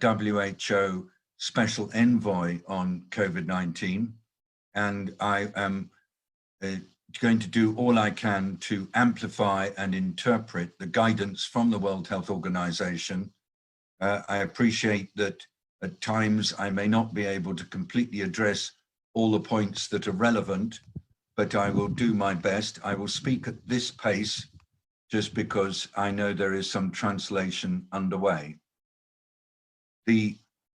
WHO Special Envoy on COVID-19, and I am going to do all I can to amplify and interpret the guidance from the World Health Organization. I appreciate that at times I may not be able to completely address all the points that are relevant, but I will do my best. I will speak at this pace just because I know there is some translation underway. The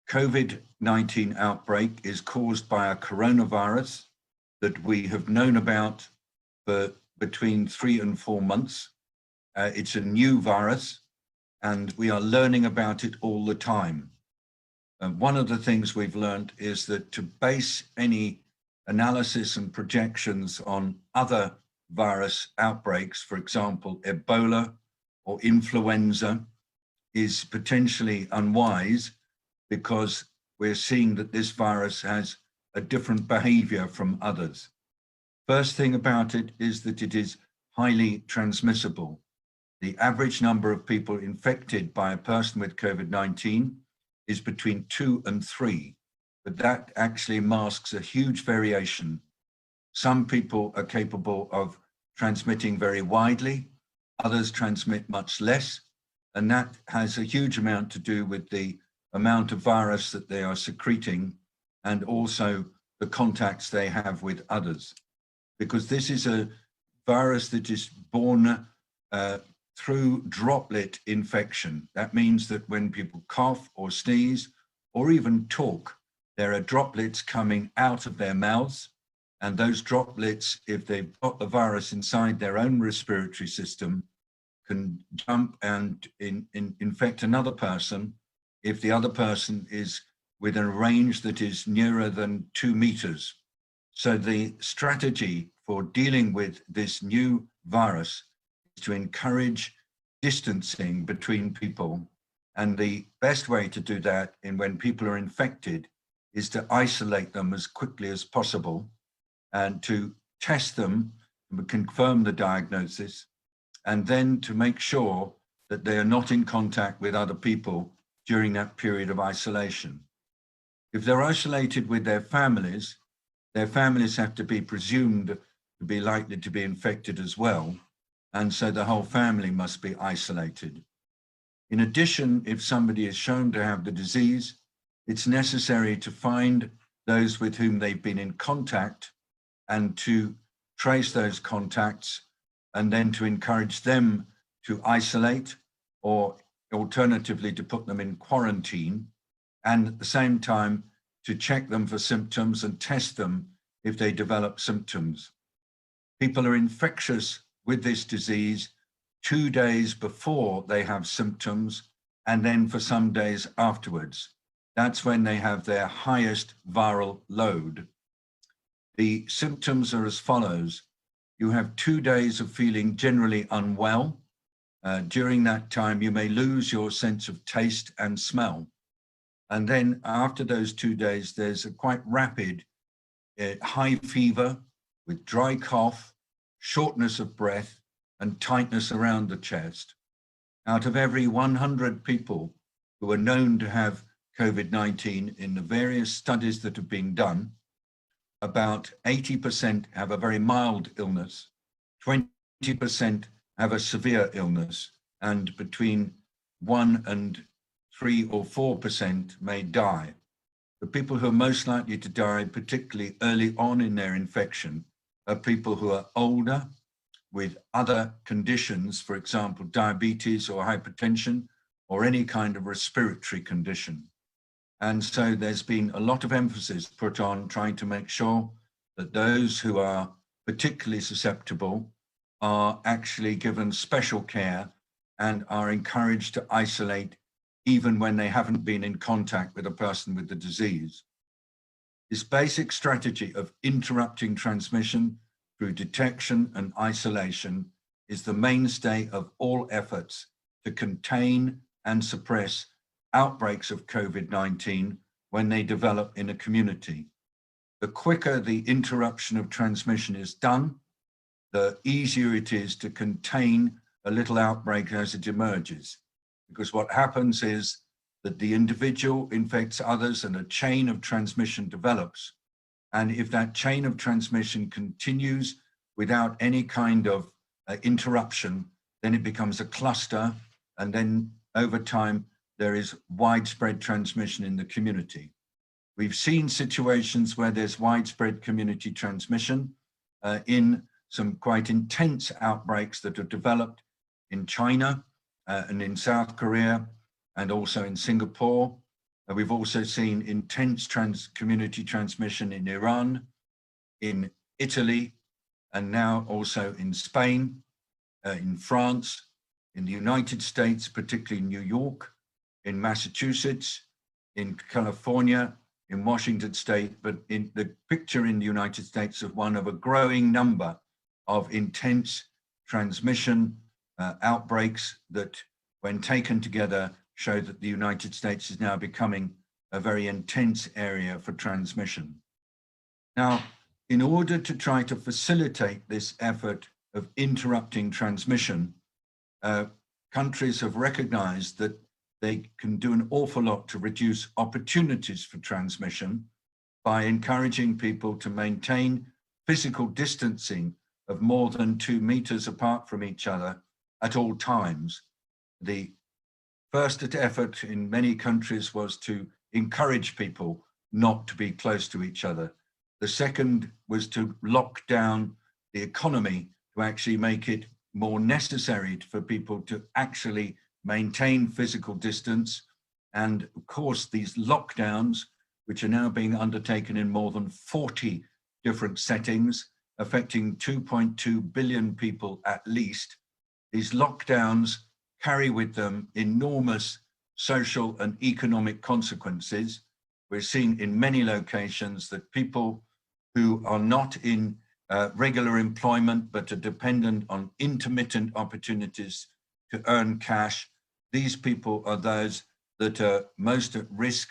COVID-19 outbreak is caused by a coronavirus that we have known about for between 3 and 4 months. It's a new virus and we are learning about it all the time. One of the things we've learned is that to base any analysis and projections on other virus outbreaks, for example, Ebola or influenza, is potentially unwise because we're seeing that this virus has a different behavior from others. First thing about it is that it is highly transmissible. The average number of people infected by a person with COVID-19 is between 2 and 3, but that actually masks a huge variation. Some people are capable of transmitting very widely, others transmit much less, and that has a huge amount to do with the amount of virus that they are secreting and also the contacts they have with others. Because this is a virus that is born through droplet infection. That means that when people cough or sneeze or even talk, there are droplets coming out of their mouths, and those droplets, if they've got the virus inside their own respiratory system, can jump and infect another person if the other person is within a range that is nearer than 2 meters. So the strategy for dealing with this new virus is to encourage distancing between people. And the best way to do that when people are infected is to isolate them as quickly as possible and to test them and confirm the diagnosis, and then to make sure that they are not in contact with other people during that period of isolation. If they're isolated with their families have to be presumed to be likely to be infected as well, and so the whole family must be isolated. In addition, if somebody is shown to have the disease, it's necessary to find those with whom they've been in contact and to trace those contacts, and then to encourage them to isolate or alternatively to put them in quarantine, and at the same time to check them for symptoms and test them if they develop symptoms. People are infectious with this disease 2 days before they have symptoms, and then for some days afterwards. That's when they have their highest viral load. The symptoms are as follows. You have 2 days of feeling generally unwell. During that time, you may lose your sense of taste and smell. And then after those 2 days, there's a quite rapid high fever with dry cough, shortness of breath, and tightness around the chest. Out of every 100 people who are known to have COVID-19 in the various studies that have been done, about 80% have a very mild illness, 20% have a severe illness, and between 1 and 3 or 4% may die. The people who are most likely to die, particularly early on in their infection, are people who are older with other conditions, for example, diabetes or hypertension or any kind of respiratory condition. And so there's been a lot of emphasis put on trying to make sure that those who are particularly susceptible are actually given special care and are encouraged to isolate even when they haven't been in contact with a person with the disease. This basic strategy of interrupting transmission through detection and isolation is the mainstay of all efforts to contain and suppress outbreaks of COVID-19 when they develop in a community. The quicker the interruption of transmission is done, the easier it is to contain a little outbreak as it emerges. Because what happens is that the individual infects others and a chain of transmission develops. And if that chain of transmission continues without any kind of interruption, then it becomes a cluster. And then over time, there is widespread transmission in the community. We've seen situations where there's widespread community transmission in some quite intense outbreaks that have developed in China and in South Korea and also in Singapore. We've also seen intense community transmission in Iran, in Italy, and now also in Spain, in France, in the United States, particularly in New York, in Massachusetts, in California, in Washington State, but in the picture in the United States of one of a growing number of intense transmission outbreaks that, when taken together, show that the United States is now becoming a very intense area for transmission. Now, in order to try to facilitate this effort of interrupting transmission, countries have recognized that they can do an awful lot to reduce opportunities for transmission by encouraging people to maintain physical distancing of more than 2 meters apart from each other at all times. The first effort in many countries was to encourage people not to be close to each other. The second was to lock down the economy to actually make it more necessary for people to actually maintain physical distance. And of course, these lockdowns, which are now being undertaken in more than 40 different settings, affecting 2.2 billion people at least, these lockdowns carry with them enormous social and economic consequences. We're seeing in many locations that people who are not in regular employment but are dependent on intermittent opportunities to earn cash, these people are those that are most at risk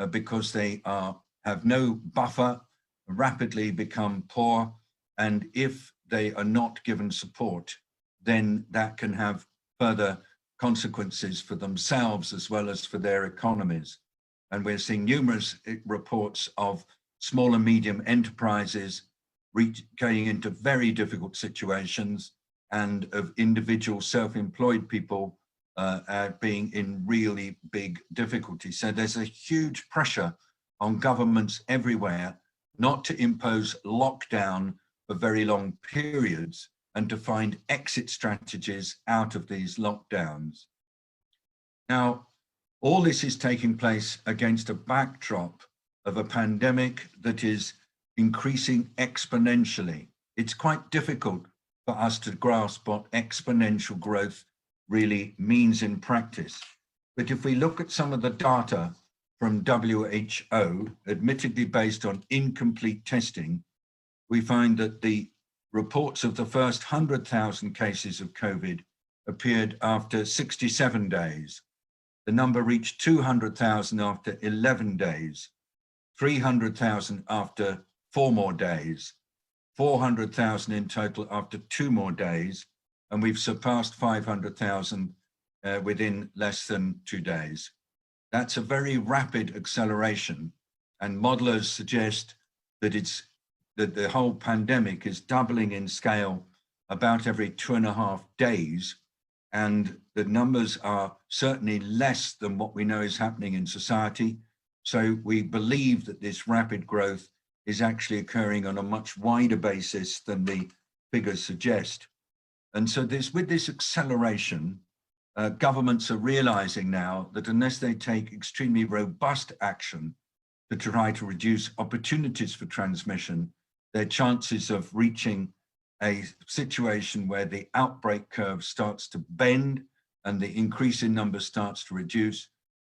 because they have no buffer, rapidly become poor, and if they are not given support, then that can have further consequences for themselves as well as for their economies. And we're seeing numerous reports of small and medium enterprises going into very difficult situations, and of individual self-employed people being in really big difficulty. So there's a huge pressure on governments everywhere not to impose lockdown for very long periods and to find exit strategies out of these lockdowns. Now, all this is taking place against a backdrop of a pandemic that is increasing exponentially. It's quite difficult for us to grasp what exponential growth really means in practice. But if we look at some of the data from WHO, admittedly based on incomplete testing, we find that the reports of the first 100,000 cases of COVID appeared after 67 days. The number reached 200,000 after 11 days, 300,000 after 4 more days, 400,000 in total after 2 more days, and we've surpassed 500,000 within less than 2 days. That's a very rapid acceleration, and modelers suggest that the whole pandemic is doubling in scale about every 2.5 days, and the numbers are certainly less than what we know is happening in society. So we believe that this rapid growth is actually occurring on a much wider basis than the figures suggest. And so with this acceleration, governments are realizing now that unless they take extremely robust action to try to reduce opportunities for transmission, their chances of reaching a situation where the outbreak curve starts to bend and the increase in numbers starts to reduce,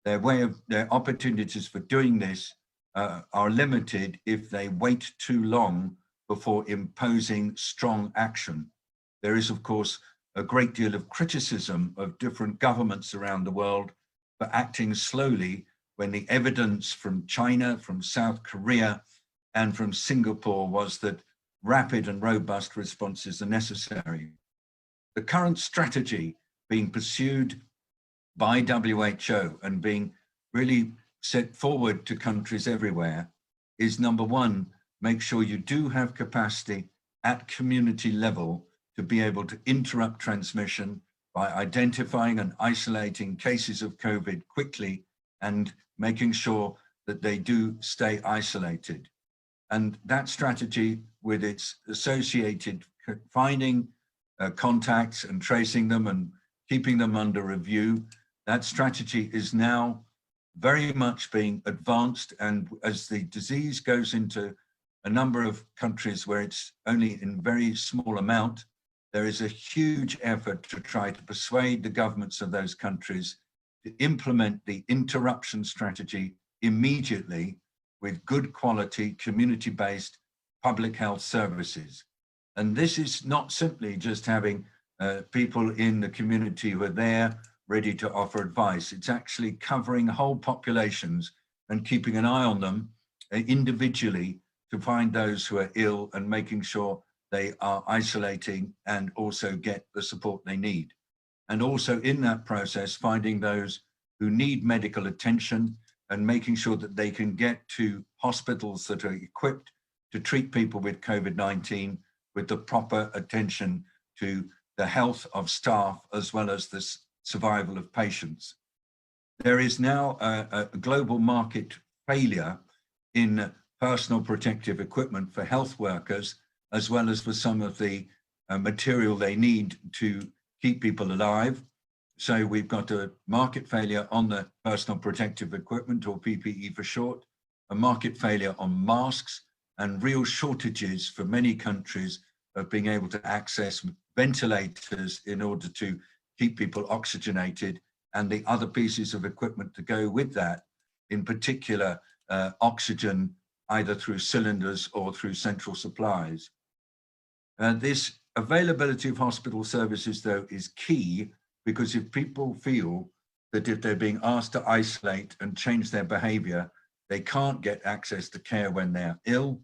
their opportunities for doing this are limited if they wait too long before imposing strong action. There is, of course, a great deal of criticism of different governments around the world for acting slowly when the evidence from China, from South Korea, and from Singapore was that rapid and robust responses are necessary. The current strategy being pursued by WHO and being really set forward to countries everywhere is, number one, make sure you do have capacity at community level to be able to interrupt transmission by identifying and isolating cases of COVID quickly and making sure that they do stay isolated. And that strategy, with its associated finding contacts and tracing them and keeping them under review, that strategy is now very much being advanced. And as the disease goes into a number of countries where it's only in very small amount, there is a huge effort to try to persuade the governments of those countries to implement the interruption strategy immediately with good quality, community-based public health services. And this is not simply just having people in the community who are there ready to offer advice. It's actually covering whole populations and keeping an eye on them individually to find those who are ill and making sure they are isolating and also get the support they need. And also in that process, finding those who need medical attention and making sure that they can get to hospitals that are equipped to treat people with COVID-19 with the proper attention to the health of staff as well as the survival of patients. There is now a global market failure in personal protective equipment for health workers, as well as for some of the material they need to keep people alive. So we've got a market failure on the personal protective equipment, or PPE for short, a market failure on masks, and real shortages for many countries of being able to access ventilators in order to keep people oxygenated, and the other pieces of equipment to go with that, in particular oxygen, either through cylinders or through central supplies. This availability of hospital services, though, is key, because if people feel that if they're being asked to isolate and change their behavior, they can't get access to care when they're ill,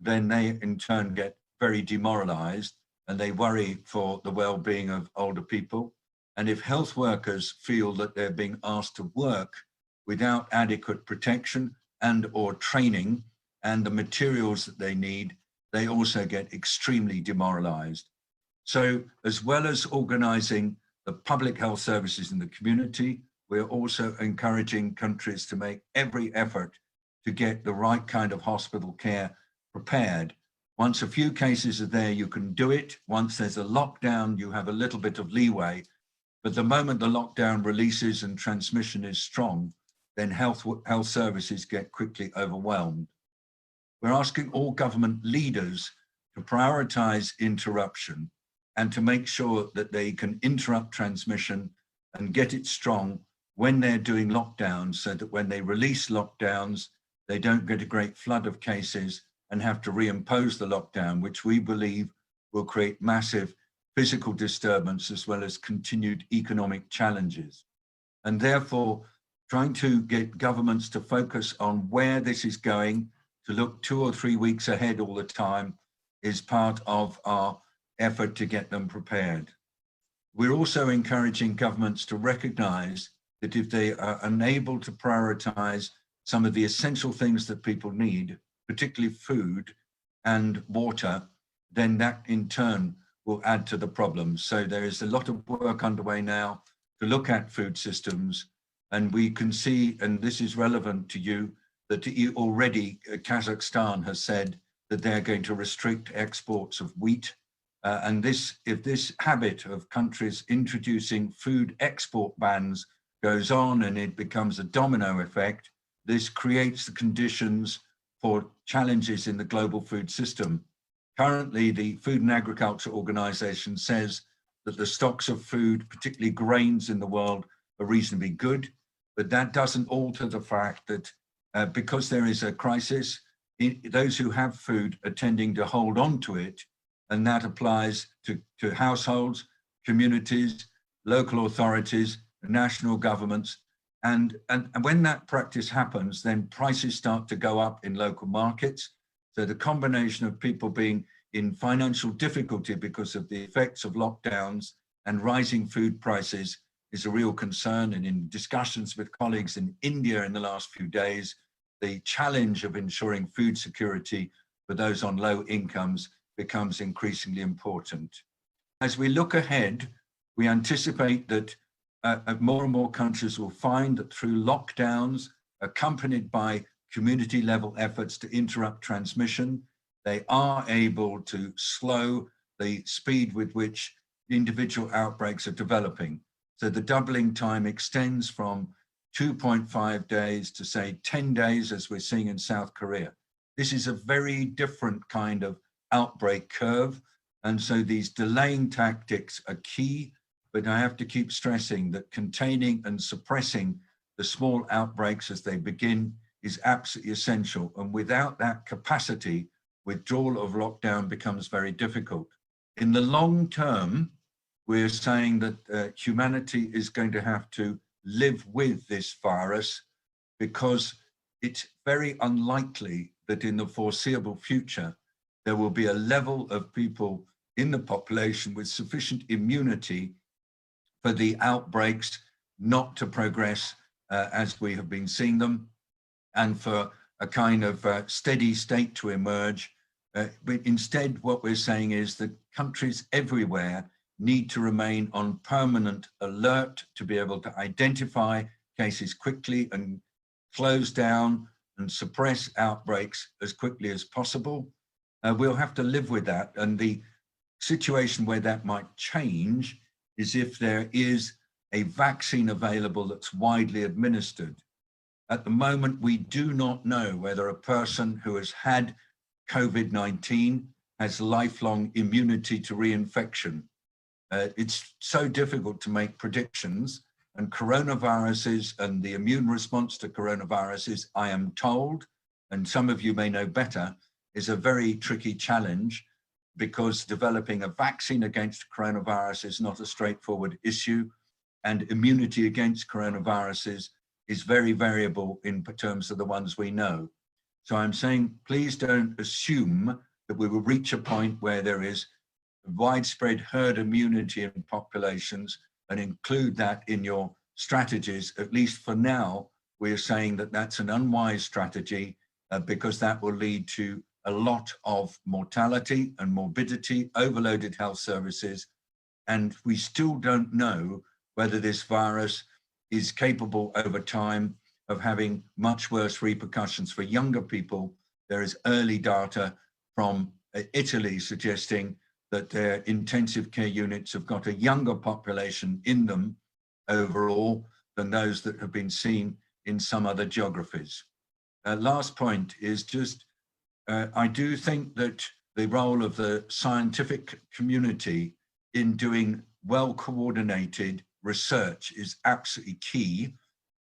then they in turn get very demoralized and they worry for the well-being of older people. And if health workers feel that they're being asked to work without adequate protection and or training and the materials that they need, they also get extremely demoralized. So as well as organizing the public health services in the community, we're also encouraging countries to make every effort to get the right kind of hospital care prepared. Once a few cases are there, you can do it. Once there's a lockdown, you have a little bit of leeway. But the moment the lockdown releases and transmission is strong, then health services get quickly overwhelmed. We're asking all government leaders to prioritize interruption and to make sure that they can interrupt transmission and get it strong when they're doing lockdowns, so that when they release lockdowns, they don't get a great flood of cases and have to reimpose the lockdown, which we believe will create massive physical disturbance as well as continued economic challenges. And therefore, trying to get governments to focus on where this is going, to look 2 or 3 weeks ahead all the time, is part of our effort to get them prepared. We're also encouraging governments to recognize that if they are unable to prioritize some of the essential things that people need, particularly food and water, then that in turn will add to the problem. So there is a lot of work underway now to look at food systems, and we can see, and this is relevant to you, that already Kazakhstan has said that they're going to restrict exports of wheat. And if this habit of countries introducing food export bans goes on and it becomes a domino effect, this creates the conditions for challenges in the global food system. Currently, the Food and Agriculture Organization says that the stocks of food, particularly grains in the world, are reasonably good, but that doesn't alter the fact that because there is a crisis, those who have food are tending to hold on to it, and that applies to households, communities, local authorities, national governments. And when that practice happens, then prices start to go up in local markets. So the combination of people being in financial difficulty because of the effects of lockdowns and rising food prices is a real concern. And in discussions with colleagues in India in the last few days, the challenge of ensuring food security for those on low incomes becomes increasingly important. As we look ahead, we anticipate that more and more countries will find that through lockdowns, accompanied by community-level efforts to interrupt transmission, they are able to slow the speed with which individual outbreaks are developing. So the doubling time extends from 2.5 days to say 10 days, as we're seeing in South Korea. This is a very different kind of outbreak curve. And so these delaying tactics are key, but I have to keep stressing that containing and suppressing the small outbreaks as they begin is absolutely essential. And without that capacity, withdrawal of lockdown becomes very difficult. In the long term, we're saying that humanity is going to have to live with this virus because it's very unlikely that in the foreseeable future, there will be a level of people in the population with sufficient immunity for the outbreaks not to progress as we have been seeing them, and for a kind of steady state to emerge. But instead, what we're saying is that countries everywhere need to remain on permanent alert to be able to identify cases quickly and close down and suppress outbreaks as quickly as possible. We'll have to live with that. And the situation where that might change is if there is a vaccine available that's widely administered. At the moment, we do not know whether a person who has had COVID-19 has lifelong immunity to reinfection. It's so difficult to make predictions, and coronaviruses and the immune response to coronaviruses, I am told, and some of you may know better, is a very tricky challenge because developing a vaccine against coronavirus is not a straightforward issue, and immunity against coronaviruses is very variable in terms of the ones we know. So I'm saying, please don't assume that we will reach a point where there is widespread herd immunity in populations and include that in your strategies. At least for now, we're saying that that's an unwise strategy because that will lead to a lot of mortality and morbidity, overloaded health services, and we still don't know whether this virus is capable over time of having much worse repercussions for younger people. There is early data from Italy suggesting that their intensive care units have got a younger population in them overall than those that have been seen in some other geographies. Last point is just, I do think that the role of the scientific community in doing well-coordinated research is absolutely key.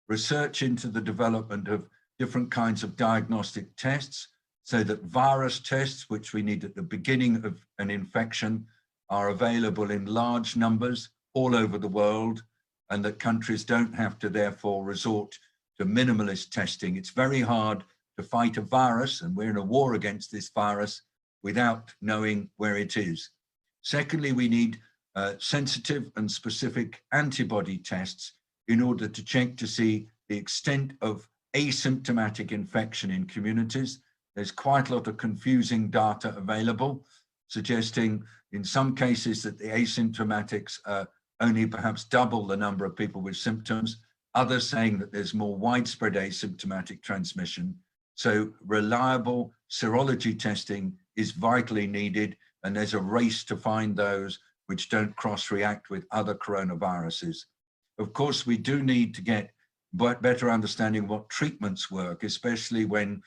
Research into the development of different kinds of diagnostic tests so that virus tests, which we need at the beginning of an infection, are available in large numbers all over the world, and that countries don't have to therefore resort to minimalist testing. It's very hard to fight a virus, and we're in a war against this virus without knowing where it is. Secondly, we need sensitive and specific antibody tests in order to check to see the extent of asymptomatic infection in communities. There's quite a lot of confusing data available, suggesting in some cases that the asymptomatics are only perhaps double the number of people with symptoms, others saying that there's more widespread asymptomatic transmission. So reliable serology testing is vitally needed, and there's a race to find those which don't cross-react with other coronaviruses. Of course, we do need to get better understanding what treatments work, especially when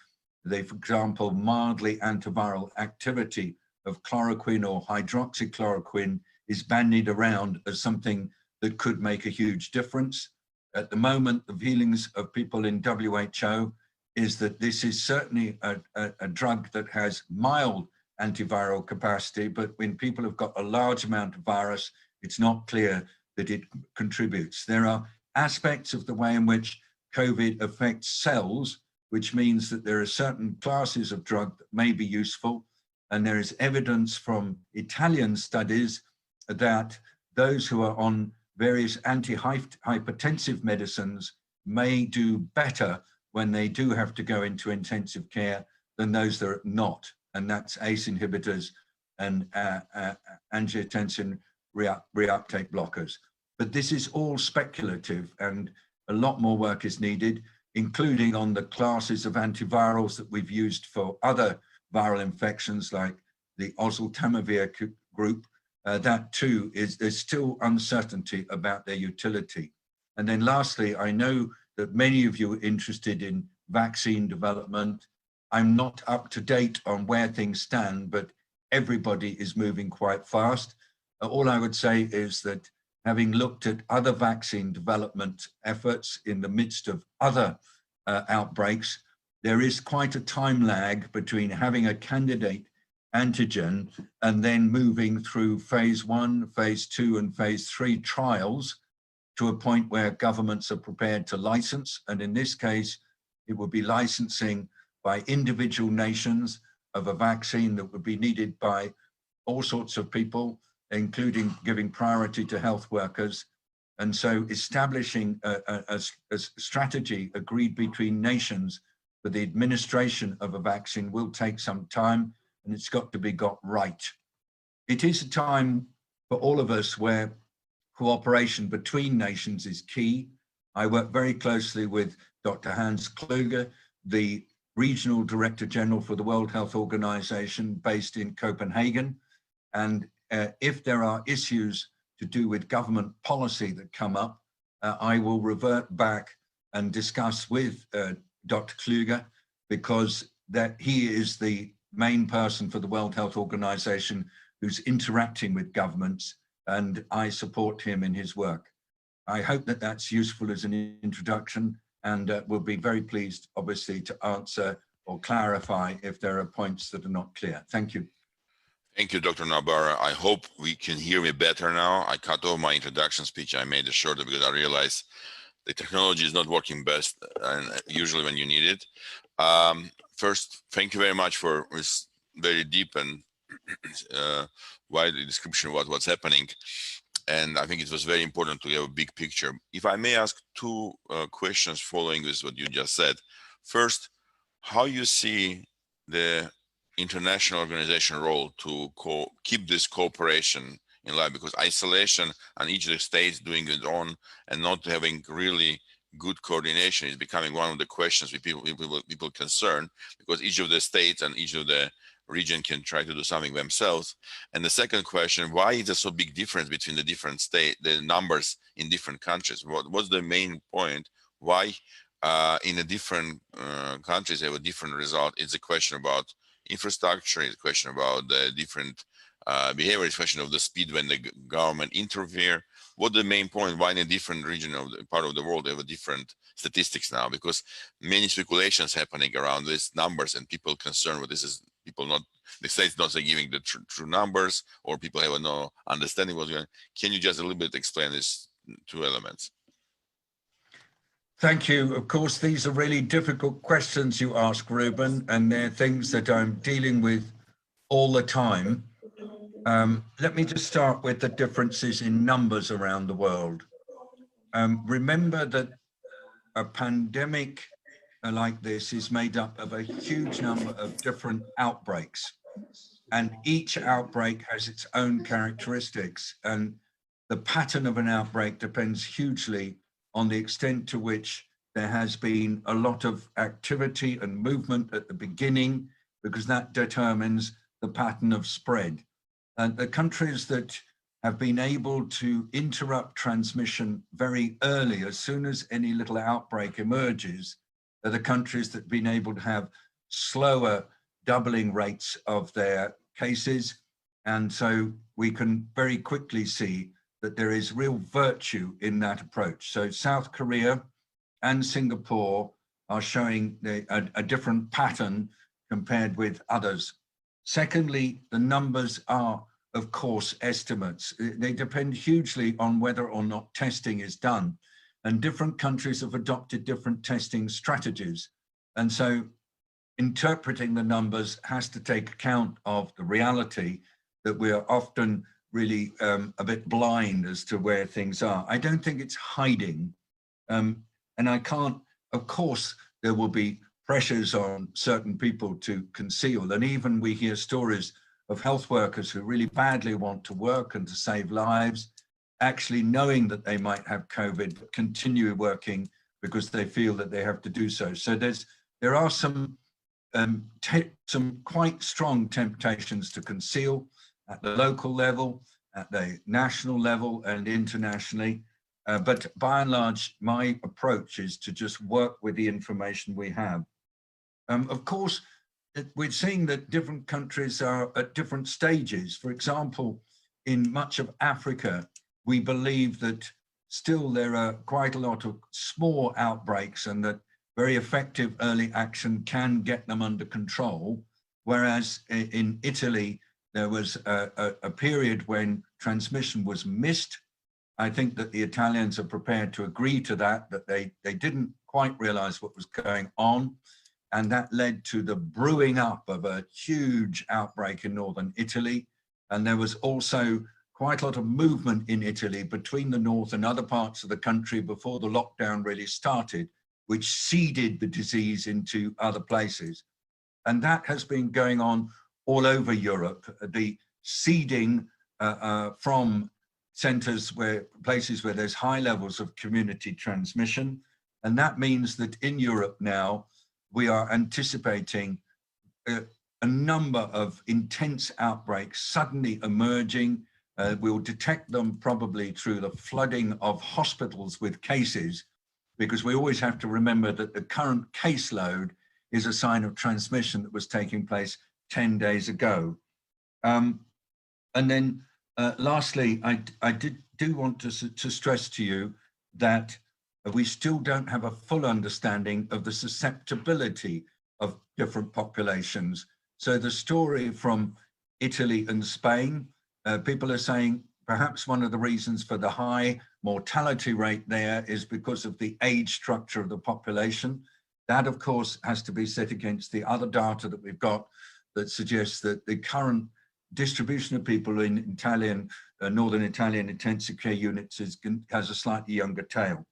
the, for example, mildly antiviral activity of chloroquine or hydroxychloroquine is bandied around as something that could make a huge difference. At the moment, the feelings of people in WHO is that this is certainly a drug that has mild antiviral capacity, but when people have got a large amount of virus, it's not clear that it contributes. There are aspects of the way in which COVID affects cells, which means that there are certain classes of drug that may be useful. And there is evidence from Italian studies that those who are on various anti-hypertensive medicines may do better when they do have to go into intensive care than those that are not. And that's ACE inhibitors and angiotensin reuptake blockers. But this is all speculative, and a lot more work is needed, including on the classes of antivirals that we've used for other viral infections like the oseltamivir group. That too there's still uncertainty about their utility. And then lastly, I know that many of you are interested in vaccine development. I'm not up to date on where things stand, but everybody is moving quite fast. All I would say is that having looked at other vaccine development efforts in the midst of other outbreaks, there is quite a time lag between having a candidate antigen and then moving through phase 1, phase 2, and phase 3 trials to a point where governments are prepared to license. And in this case, it would be licensing by individual nations of a vaccine that would be needed by all sorts of people, including giving priority to health workers. And so establishing a strategy agreed between nations for the administration of a vaccine will take some time, and it's got to be got right. It is a time for all of us where cooperation between nations is key. I work very closely with Dr. Hans Kluge, the Regional Director General for the World Health Organization based in Copenhagen. And if there are issues to do with government policy that come up, I will revert back and discuss with Dr. Kluge, because that he is the main person for the World Health Organization who's interacting with governments, and I support him in his work. I hope that that's useful as an introduction, and we'll be very pleased, obviously, to answer or clarify if there are points that are not clear. Thank you. Thank you, Dr. Nabarra. I hope we can hear me better now. I cut off my introduction speech. I made it shorter because I realized the technology is not working best, and usually when you need it. First, thank you very much for this very deep and wide description of what's happening. And I think it was very important to have a big picture. If I may ask two questions following this, what you just said. First, how you see the international organization role to keep this cooperation in life, because isolation and each of the states doing it on and not having really good coordination is becoming one of the questions with people concerned, because each of the states and each of the region can try to do something themselves. And the second question, why is there so big difference between the different the numbers in different countries? What's the main point? Why in the different countries have a different result? It's a question about infrastructure, it's a question about the different behavior, it's a question of the speed when the government interfere. What the main point, why in a different region of the part of the world have a different statistics now? Because many speculations happening around these numbers, and people concerned with this is people not, the states not giving the true numbers, or people have no understanding what's going on. Can you just a little bit explain these two elements? Thank you. Of course, these are really difficult questions you ask, Ruben, and they're things that I'm dealing with all the time. Let me just start with the differences in numbers around the world. Remember that a pandemic like this is made up of a huge number of different outbreaks, and each outbreak has its own characteristics, and the pattern of an outbreak depends hugely on the extent to which there has been a lot of activity and movement at the beginning, because that determines the pattern of spread. And the countries that have been able to interrupt transmission very early, as soon as any little outbreak emerges, are the countries that have been able to have slower doubling rates of their cases. And so we can very quickly see that there is real virtue in that approach. So South Korea and Singapore are showing a different pattern compared with others. Secondly, the numbers are, of course, estimates. They depend hugely on whether or not testing is done. And different countries have adopted different testing strategies. And so interpreting the numbers has to take account of the reality that we are often really a bit blind as to where things are. I don't think it's hiding. And I can't, of course, there will be pressures on certain people to conceal. And even we hear stories of health workers who really badly want to work and to save lives, actually knowing that they might have COVID, but continue working because they feel that they have to do so. So there are some quite strong temptations to conceal at the local level, at the national level and internationally. But by and large, my approach is to just work with the information we have. Of course, we're seeing that different countries are at different stages. For example, in much of Africa, we believe that still there are quite a lot of small outbreaks and that very effective early action can get them under control. Whereas in Italy, there was a period when transmission was missed. I think that the Italians are prepared to agree to that they didn't quite realize what was going on. And that led to the brewing up of a huge outbreak in northern Italy. And there was also quite a lot of movement in Italy between the north and other parts of the country before the lockdown really started, which seeded the disease into other places. And that has been going on all over Europe, the seeding from places where there's high levels of community transmission. And that means that in Europe now, we are anticipating a number of intense outbreaks suddenly emerging. We'll detect them probably through the flooding of hospitals with cases, because we always have to remember that the current caseload is a sign of transmission that was taking place 10 days ago. And then lastly, I do want to stress to you that we still don't have a full understanding of the susceptibility of different populations. So the story from Italy and Spain, people are saying perhaps one of the reasons for the high mortality rate there is because of the age structure of the population. That, of course, has to be set against the other data that we've got that suggests that the current distribution of people in northern Italian intensive care units has a slightly younger tail.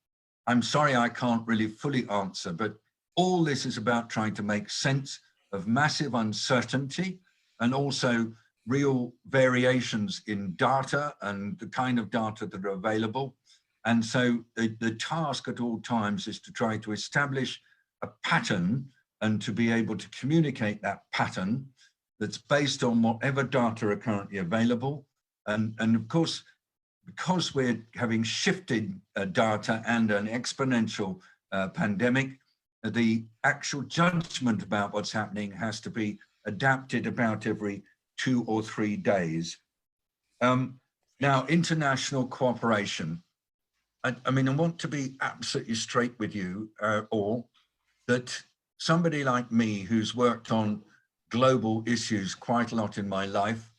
I'm sorry I can't really fully answer, but all this is about trying to make sense of massive uncertainty and also real variations in data and the kind of data that are available. And so the task at all times is to try to establish a pattern and to be able to communicate that pattern that's based on whatever data are currently available. And of course, because we're having shifted data and an exponential pandemic, the actual judgment about what's happening has to be adapted about every 2 or 3 days. Now, international cooperation. I mean, I want to be absolutely straight with you all, that somebody like me who's worked on global issues quite a lot in my life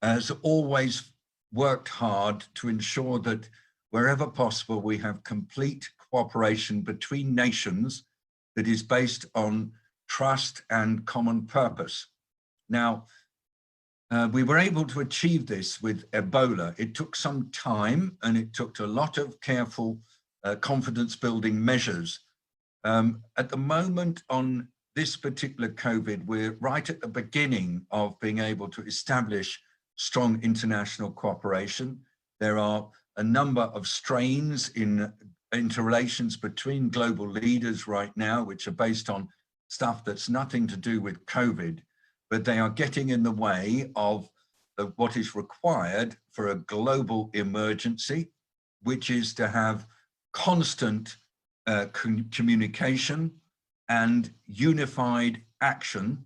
has always worked hard to ensure that wherever possible, we have complete cooperation between nations that is based on trust and common purpose. Now, we were able to achieve this with Ebola. It took some time and it took a lot of careful confidence building measures. At the moment on this particular COVID, we're right at the beginning of being able to establish strong international cooperation. There are a number of strains in interrelations between global leaders right now, which are based on stuff that's nothing to do with COVID, but they are getting in the way of what is required for a global emergency, which is to have constant communication and unified action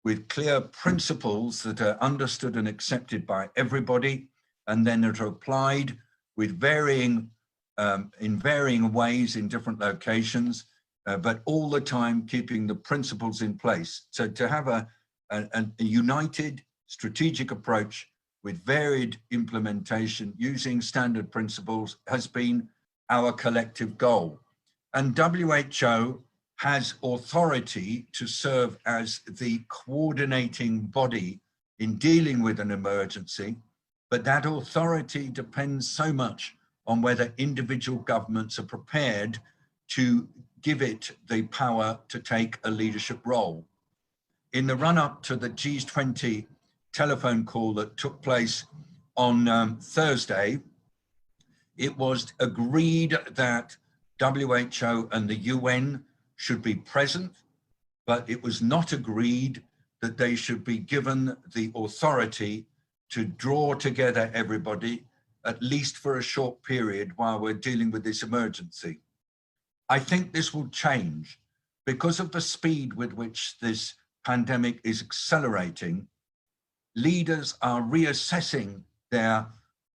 with clear principles that are understood and accepted by everybody, and then that are applied with in varying ways in different locations, but all the time keeping the principles in place. So to have a united strategic approach with varied implementation using standard principles has been our collective goal. And WHO has authority to serve as the coordinating body in dealing with an emergency. but that authority depends so much on whether individual governments are prepared to give it the power to take a leadership role. In the run-up to the G20 telephone call that took place on Thursday, it was agreed that WHO and the UN should be present, but it was not agreed that they should be given the authority to draw together everybody, at least for a short period while we're dealing with this emergency. I think this will change because of the speed with which this pandemic is accelerating. Leaders are reassessing their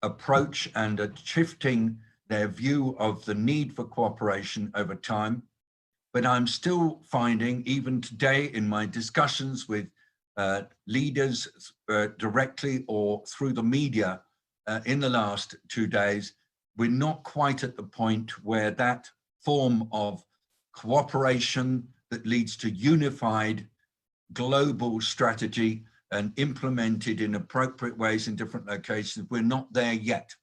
approach and are shifting their view of the need for cooperation over time. But I'm still finding, even today in my discussions with leaders directly or through the media in the last 2 days, we're not quite at the point where that form of cooperation that leads to unified global strategy and implemented in appropriate ways in different locations, we're not there yet.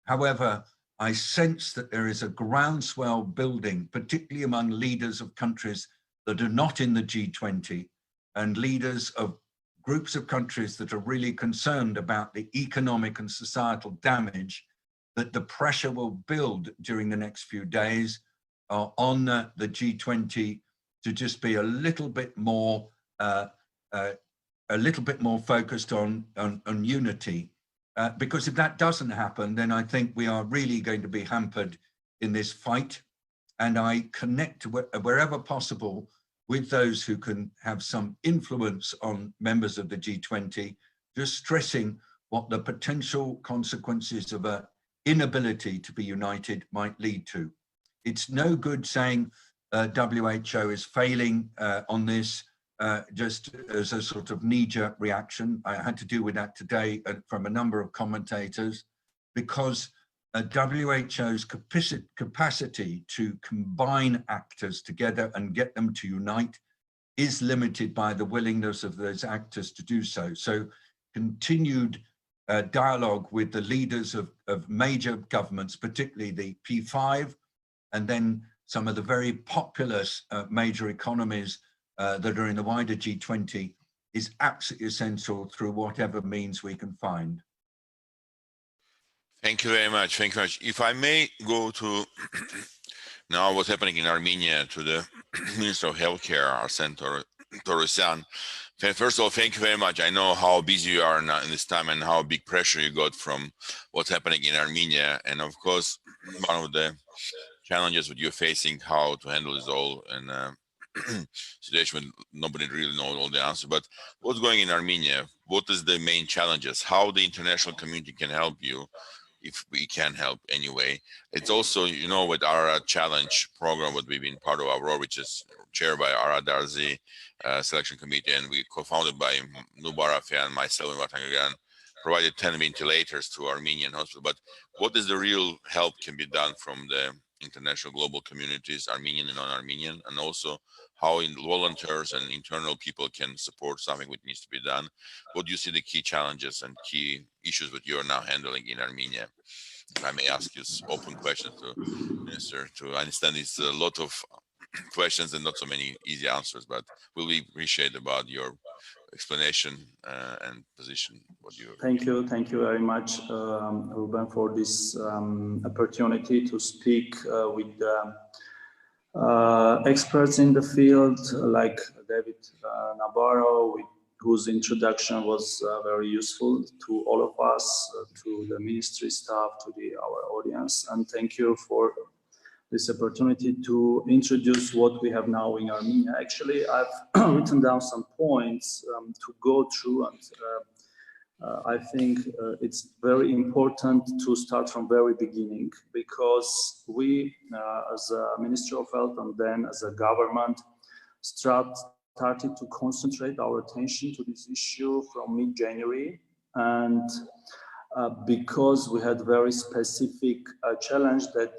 However, I sense that there is a groundswell building, particularly among leaders of countries that are not in the G20 and leaders of groups of countries that are really concerned about the economic and societal damage, that the pressure will build during the next few days on the G20 to just be a little bit more focused on unity. Because if that doesn't happen, then I think we are really going to be hampered in this fight. And I connect wherever possible with those who can have some influence on members of the G20, just stressing what the potential consequences of an inability to be united might lead to. It's no good saying WHO is failing on this just as a sort of knee-jerk reaction. I had to deal with that today from a number of commentators, because WHO's capacity to combine actors together and get them to unite is limited by the willingness of those actors to do so. So continued dialogue with the leaders of major governments, particularly the P5, and then some of the very populous major economies that are in the wider G20 is absolutely essential through whatever means we can find. Thank you very much. Thank you very much. If I may go to now what's happening in Armenia, to the Minister of Healthcare, Vardan Petrosyan. First of all, thank you very much. I know how busy you are now in this time and how big pressure you got from what's happening in Armenia. And of course, one of the challenges that you're facing, how to handle this all and situation when nobody really knows all the answers. But what's going in Armenia? What is the main challenges? How the international community can help you, if we can help anyway. It's also, you know, with our challenge program, what we've been part of our role, which is chaired by our Darzi selection committee, and we co-founded by Nubara and myself and Vardan, provided 10 ventilators to Armenian hospital. But what is the real help can be done from the international global communities, Armenian and non-Armenian, and also how volunteers and internal people can support something which needs to be done? What do you see the key challenges and key issues that you're now handling in Armenia? If I may ask you open questions to Minister, to understand it's a lot of questions and not so many easy answers, but we'll appreciate about your explanation and position. What you thank you very much, Ruben, for this opportunity to speak with experts in the field like David Nabarro, whose introduction was very useful to all of us, to the ministry staff, to our audience, and thank you for this opportunity to introduce what we have now in Armenia. Actually, I've written down some points to go through, and I think it's very important to start from very beginning, because we, as a Ministry of Health and then as a government, started to concentrate our attention to this issue from mid-January, and because we had very specific challenge that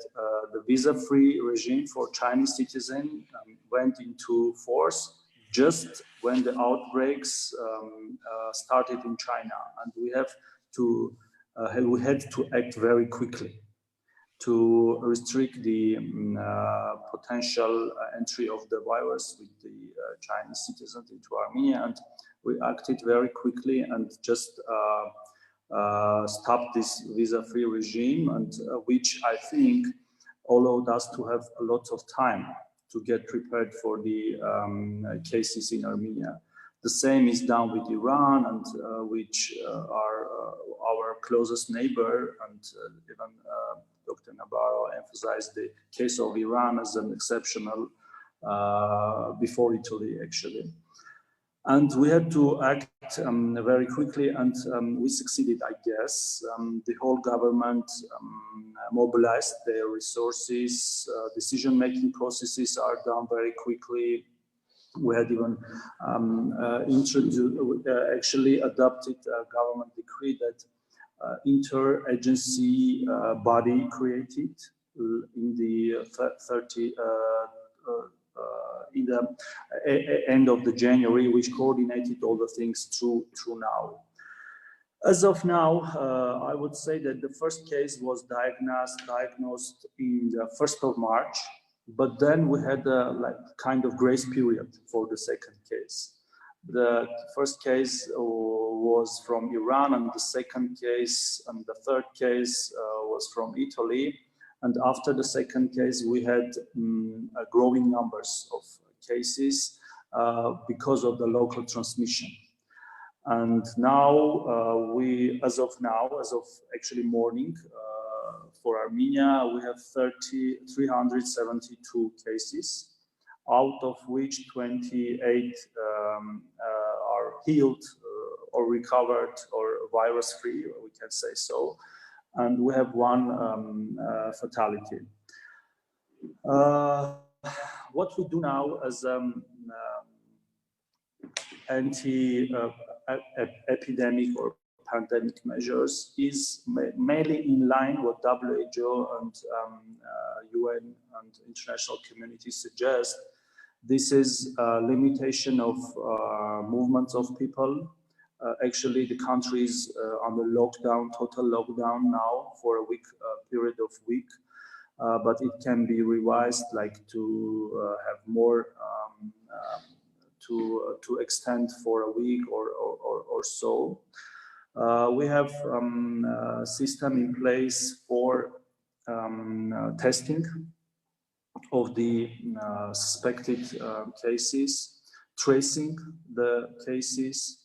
the visa-free regime for Chinese citizens went into force just when the outbreaks started in China, and we have to we had to act very quickly to restrict the potential entry of the virus with the Chinese citizens into Armenia, and we acted very quickly and just stopped this visa-free regime, and which I think allowed us to have a lot of time to get prepared for the cases in Armenia. The same is done with Iran, and which are our closest neighbor, and even Dr. Nabarro emphasized the case of Iran as an exceptional before Italy, actually. And we had to act very quickly, and we succeeded, I guess. The whole government mobilized their resources. Decision-making processes are done very quickly. We had even actually adopted a government decree that interagency body created in the in the end of the January, which coordinated all the things through now. As of now, I would say that the first case was diagnosed in the 1st of March, but then we had a kind of grace period for the second case. The first case was from Iran, and the second case and the third case was from Italy. And after the second case, we had growing numbers of cases because of the local transmission. And now as of actually morning, for Armenia, we have 372 cases, out of which 28 are healed or recovered or virus-free, we can say so. And we have one fatality. What we do now as anti-epidemic or pandemic measures is mainly in line with WHO and UN and international community suggest. This is a limitation of movements of people. Actually, the country is under lockdown, total lockdown now for a period of week, but it can be revised, like to have more, to extend for a week or so. We have a system in place for testing of the suspected cases, tracing the cases,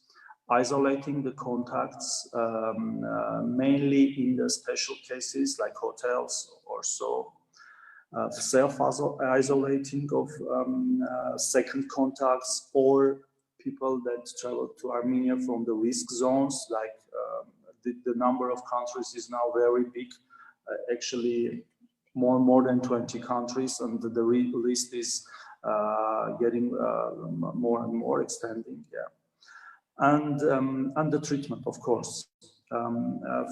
isolating the contacts, mainly in the special cases like hotels or so, self-isolating of second contacts or people that travel to Armenia from the risk zones, like the number of countries is now very big, actually more than 20 countries, and the list is getting more and more extending. Yeah. And the treatment, of course.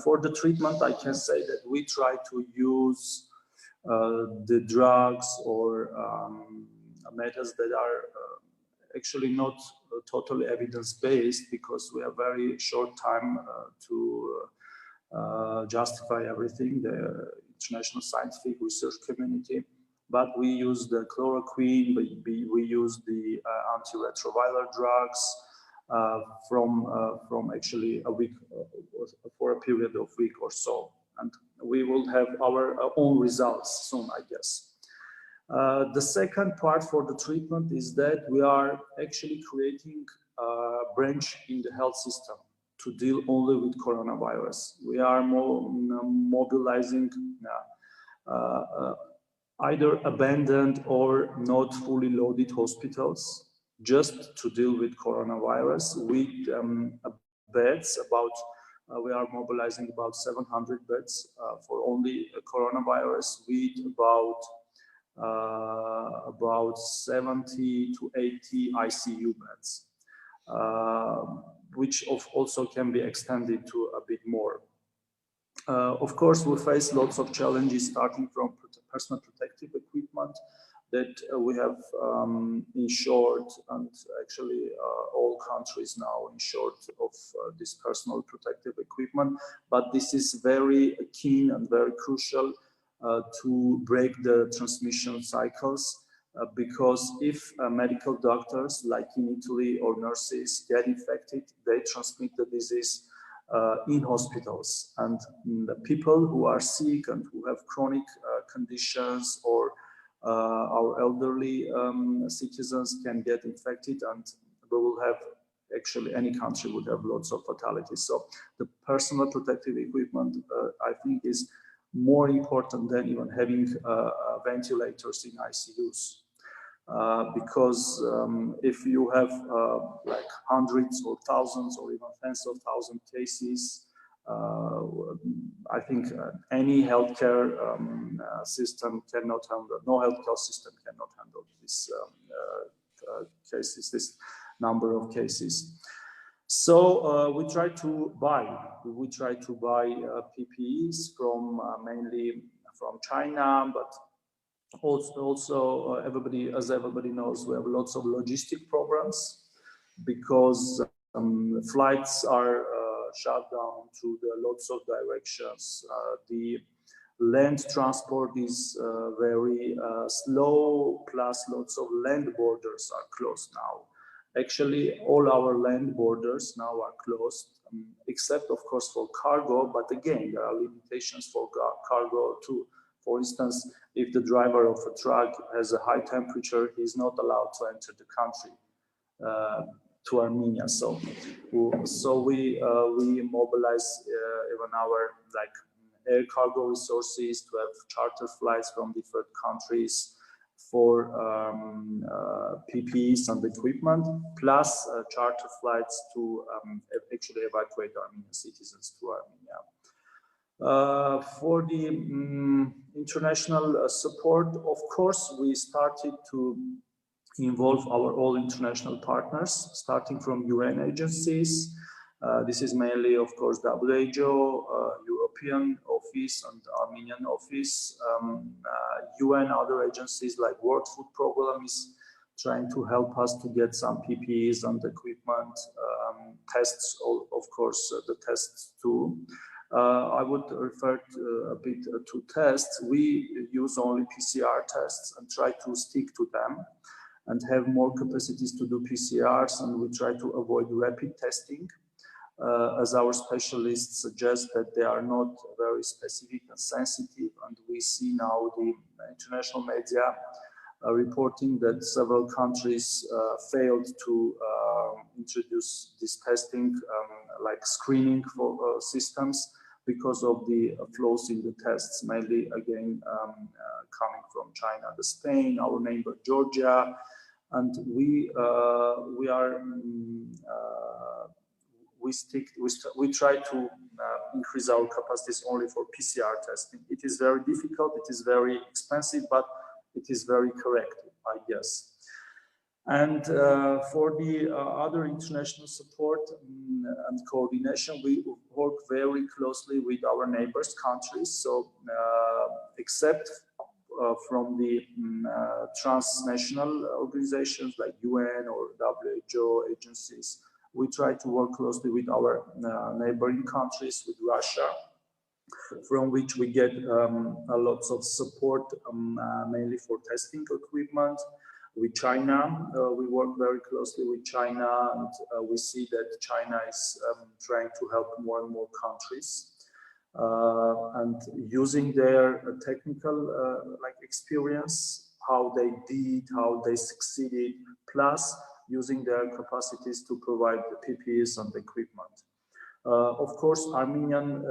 For the treatment, I can say that we try to use the drugs or methods that are actually not totally evidence-based, because we have very short time to justify everything, the international scientific research community. But we use the chloroquine, we use the antiretroviral drugs, from actually a week for a period of week or so, and we will have our own results soon, I guess. The second part for the treatment is that we are actually creating a branch in the health system to deal only with coronavirus. We are mobilizing either abandoned or not fully loaded hospitals just to deal with coronavirus with beds. We are mobilizing about 700 beds for only coronavirus, with about 70 to 80 ICU beds, which also can be extended to a bit more. Of course, we face lots of challenges, starting from personal protective equipment that we have insured, and actually all countries now insured of this personal protective equipment. But this is very keen and very crucial to break the transmission cycles, because if medical doctors, like in Italy, or nurses get infected, they transmit the disease in hospitals, and the people who are sick and who have chronic conditions, or our elderly citizens can get infected, and we will have, actually any country would have lots of fatalities. So the personal protective equipment, I think, is more important than even having ventilators in ICUs. Because if you have like hundreds or thousands or even tens of thousands cases, I think any healthcare system cannot handle, no healthcare system cannot handle this cases, this number of cases. So we try to buy PPEs from mainly from China, but also everybody, as everybody knows, we have lots of logistic problems, because flights are shut down to the lots of directions. The land transport is very slow, plus lots of land borders are closed now. Actually, all our land borders now are closed, except of course for cargo, but again, there are limitations for cargo too. For instance, if the driver of a truck has a high temperature, he's not allowed to enter the country, to Armenia. So we mobilize even our air cargo resources to have charter flights from different countries for PPEs and equipment, plus charter flights to actually evacuate Armenian citizens to Armenia. For the international support, of course, we started to involve our all international partners, starting from UN agencies. This is mainly, of course, WHO, European office and Armenian office. UN, other agencies like World Food Program is trying to help us to get some PPEs and equipment, tests, of course, the tests too. I would refer a bit to tests. We use only PCR tests and try to stick to them and have more capacities to do PCRs, and we try to avoid rapid testing, as our specialists suggest that they are not very specific and sensitive, and we see now the international media reporting that several countries failed to introduce this testing, like screening for systems, because of the flaws in the tests, mainly again coming from China, Spain, our neighbor Georgia, and we try to increase our capacities only for PCR testing. It is very difficult, it is very expensive, but it is very correct, I guess. And for the other international support and coordination, we work very closely with our neighbors countries. So except from the transnational organizations like UN or WHO agencies, we try to work closely with our neighboring countries, with Russia, from which we get lots of support, mainly for testing equipment. With China, we work very closely with China, and we see that China is trying to help more and more countries, and using their technical experience, how they did, how they succeeded, plus using their capacities to provide the PPEs and equipment. Of course, Armenian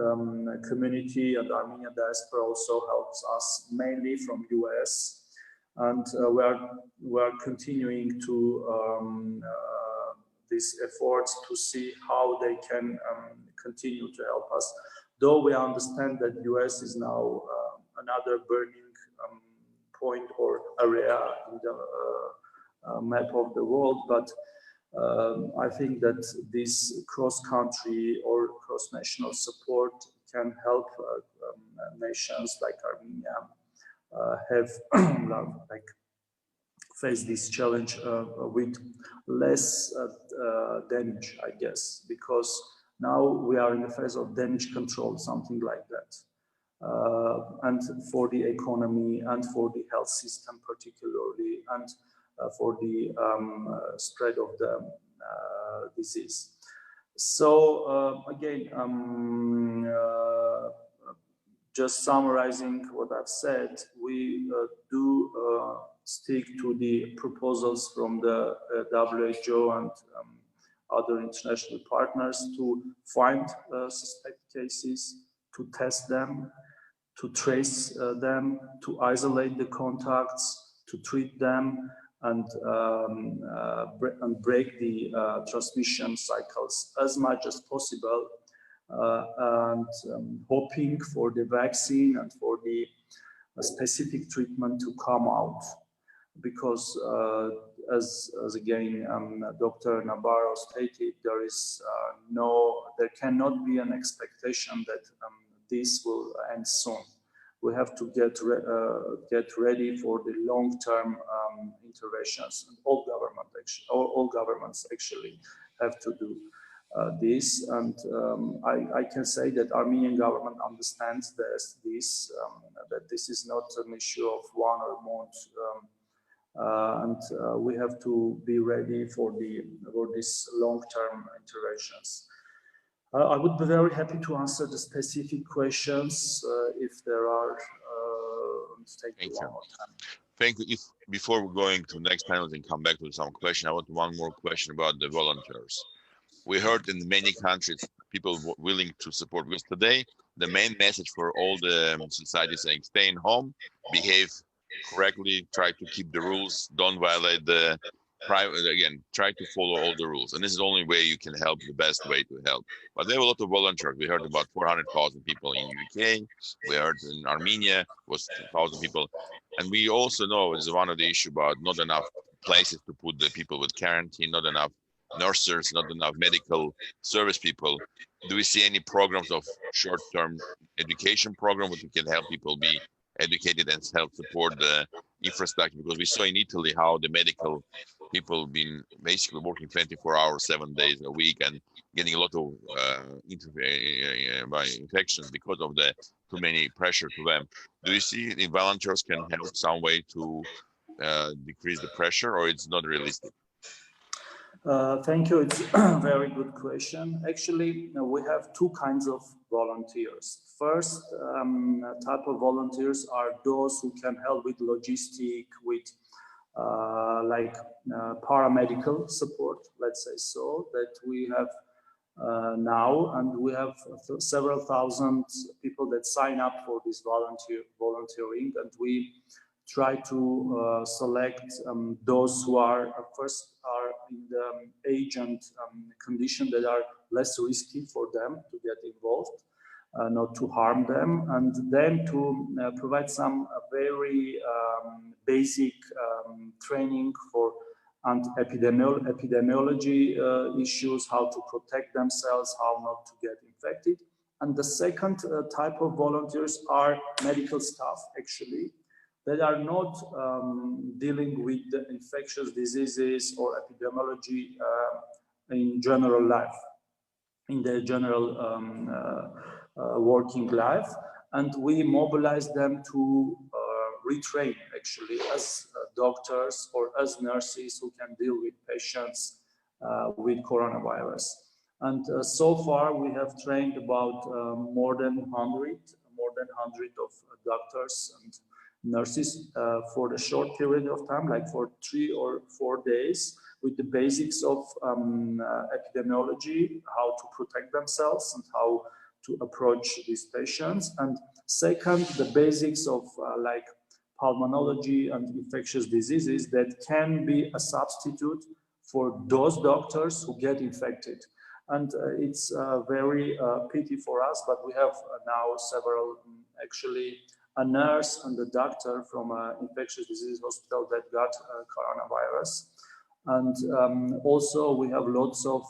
community and Armenian diaspora also helps us, mainly from US. And we are continuing to these efforts to see how they can continue to help us. Though we understand that US is now another burning point or area in the map of the world, but I think that this cross-country or cross-national support can help nations like Armenia have face this challenge with less damage, I guess, because now we are in the phase of damage control, something like that. And for the economy and for the health system particularly, and for the spread of the disease. So again, just summarizing what I've said, we do stick to the proposals from the WHO and other international partners to find suspect cases, to test them, to trace them, to isolate the contacts, to treat them, and break the transmission cycles as much as possible, and hoping for the vaccine and for the specific treatment to come out. Because as again Dr. Nabarro stated, there cannot be an expectation that this will end soon. We have to get ready for the long-term interventions, and all governments actually have to do this. And I can say that Armenian government understands this, that this is not an issue of one or month. And we have to be ready for these long-term interventions. I would be very happy to answer the specific questions if there are. Thank you. Thank you. Before we're going to the next panel and come back to some question, I want one more question about the volunteers. We heard in many countries people willing to support, because today the main message for all the society saying stay in home, behave correctly, try to keep the rules, don't violate the private, again, try to follow all the rules. And this is the only way you can help, the best way to help. But there are a lot of volunteers. We heard about 400,000 people in UK. We heard in Armenia was 1,000 people. And we also know it's one of the issues about not enough places to put the people with quarantine, not enough nurses, not enough medical service people. Do we see any programs of short-term education program where we can help people be educated and help support the infrastructure? Because we saw in Italy how the medical people been basically working 24 hours, 7 days a week, and getting a lot of by infections because of the too many pressure to them. Do you see the volunteers can help some way to decrease the pressure, or it's not realistic? Thank you. It's a very good question. Actually, we have two kinds of volunteers. First type of volunteers are those who can help with logistic, with paramedical support, let's say so, that we have now, and we have several thousand people that sign up for this volunteering, and we try to select those who are in the age and condition that are less risky for them to get involved, not to harm them, and then to provide some very basic training for epidemiology issues, how to protect themselves, how not to get infected. And the second type of volunteers are medical staff, actually, that are not dealing with the infectious diseases or epidemiology in general life, in their general working life. And we mobilize them to retrain, actually, as doctors or as nurses who can deal with patients with coronavirus. And so far, we have trained about more than 100 of doctors and nurses for a short period of time, like for 3 or 4 days, with the basics of epidemiology, how to protect themselves and how to approach these patients. And second, the basics of like pulmonology and infectious diseases that can be a substitute for those doctors who get infected. And it's very pity for us, but we have now several, actually, a nurse and a doctor from an infectious disease hospital that got coronavirus. And also we have lots of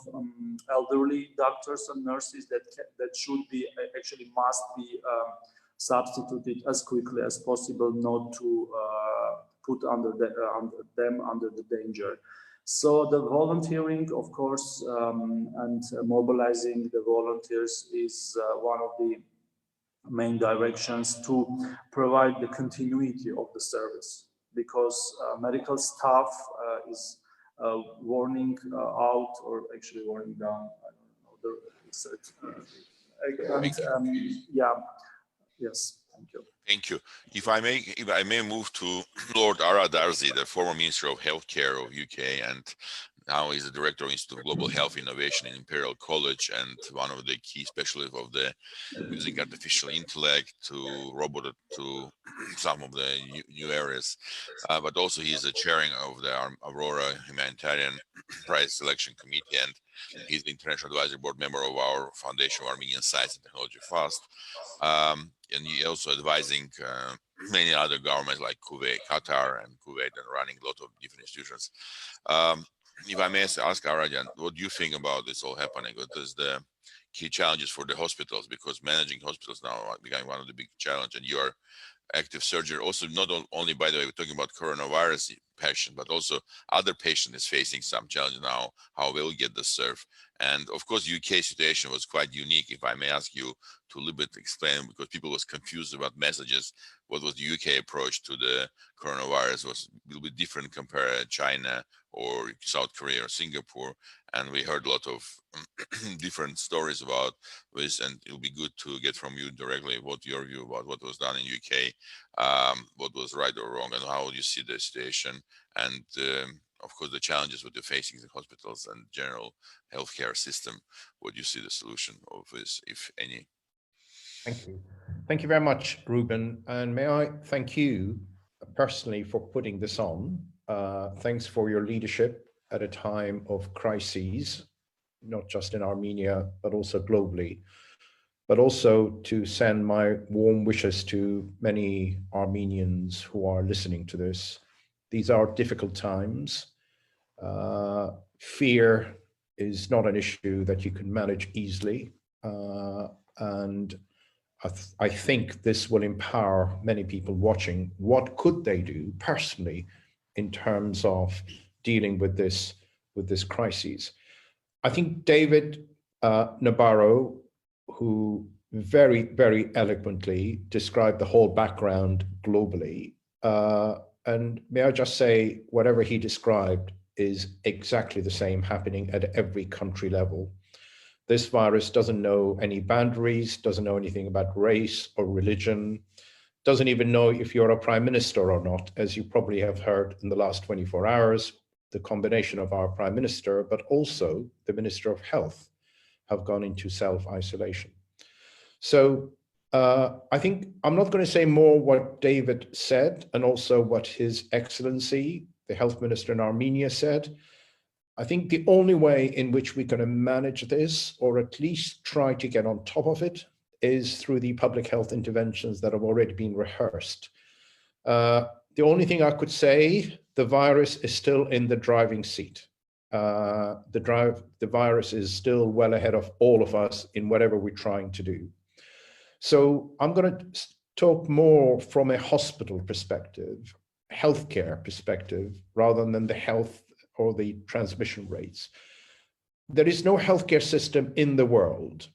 elderly doctors and nurses that should be, actually must be substituted as quickly as possible, not to put under the danger. So the volunteering, of course, and mobilizing the volunteers is one of the main directions to provide the continuity of the service, because medical staff is warning out, or actually warning down, I don't know the exact, yes, thank you. Thank you. If I may move to Lord Ara Darzi, the former Minister of Healthcare of UK, and now he's the Director of Institute of Global Health Innovation in Imperial College, and one of the key specialists of the using artificial intellect to robot to some of the new areas. But also he's the chairing of the Aurora Humanitarian Prize Selection Committee, and he's the International Advisory Board member of our Foundation of Armenian Science and Technology FAST. And he also advising many other governments like Kuwait, Qatar, and Kuwait, and running a lot of different institutions. If I may ask Arajan, what do you think about this all happening? What is the key challenges for the hospitals? Because managing hospitals now are becoming one of the big challenges, and you are active surgery. Also, not only, by the way, we're talking about coronavirus patient, but also other patient is facing some challenge now, how we'll get the serve. And of course, UK situation was quite unique. If I may ask you to a little bit explain, because people was confused about messages, what was the UK approach to the coronavirus was a little bit different compared to China or South Korea or Singapore. And we heard a lot of different stories about this, and it'll be good to get from you directly what your view about what was done in UK, what was right or wrong, and how you see the situation, and of course the challenges that you're facing in the hospitals and general healthcare system. What do you see the solution of this, if any? Thank you. Thank you very much, Ruben. And may I thank you personally for putting this on. Thanks for your leadership at a time of crises, not just in Armenia, but also globally, but also to send my warm wishes to many Armenians who are listening to this. These are difficult times. Fear is not an issue that you can manage easily. And I think this will empower many people watching. What could they do personally in terms of dealing with this crisis? I think David Nabarro, who very, very eloquently described the whole background globally, and may I just say, whatever he described is exactly the same happening at every country level. This virus doesn't know any boundaries, doesn't know anything about race or religion, doesn't even know if you're a prime minister or not, as you probably have heard in the last 24 hours. The combination of our prime minister, but also the Minister of Health, have gone into self-isolation. So I think I'm not going to say more what David said, and also what His Excellency, the Health Minister in Armenia, said. I think the only way in which we're going to manage this, or at least try to get on top of it, is through the public health interventions that have already been rehearsed. The only thing I could say, the virus is still in the driving seat. The virus is still well ahead of all of us in whatever we're trying to do. So I'm going to talk more from a hospital perspective, healthcare perspective, rather than the health or the transmission rates. There is no healthcare system in the world,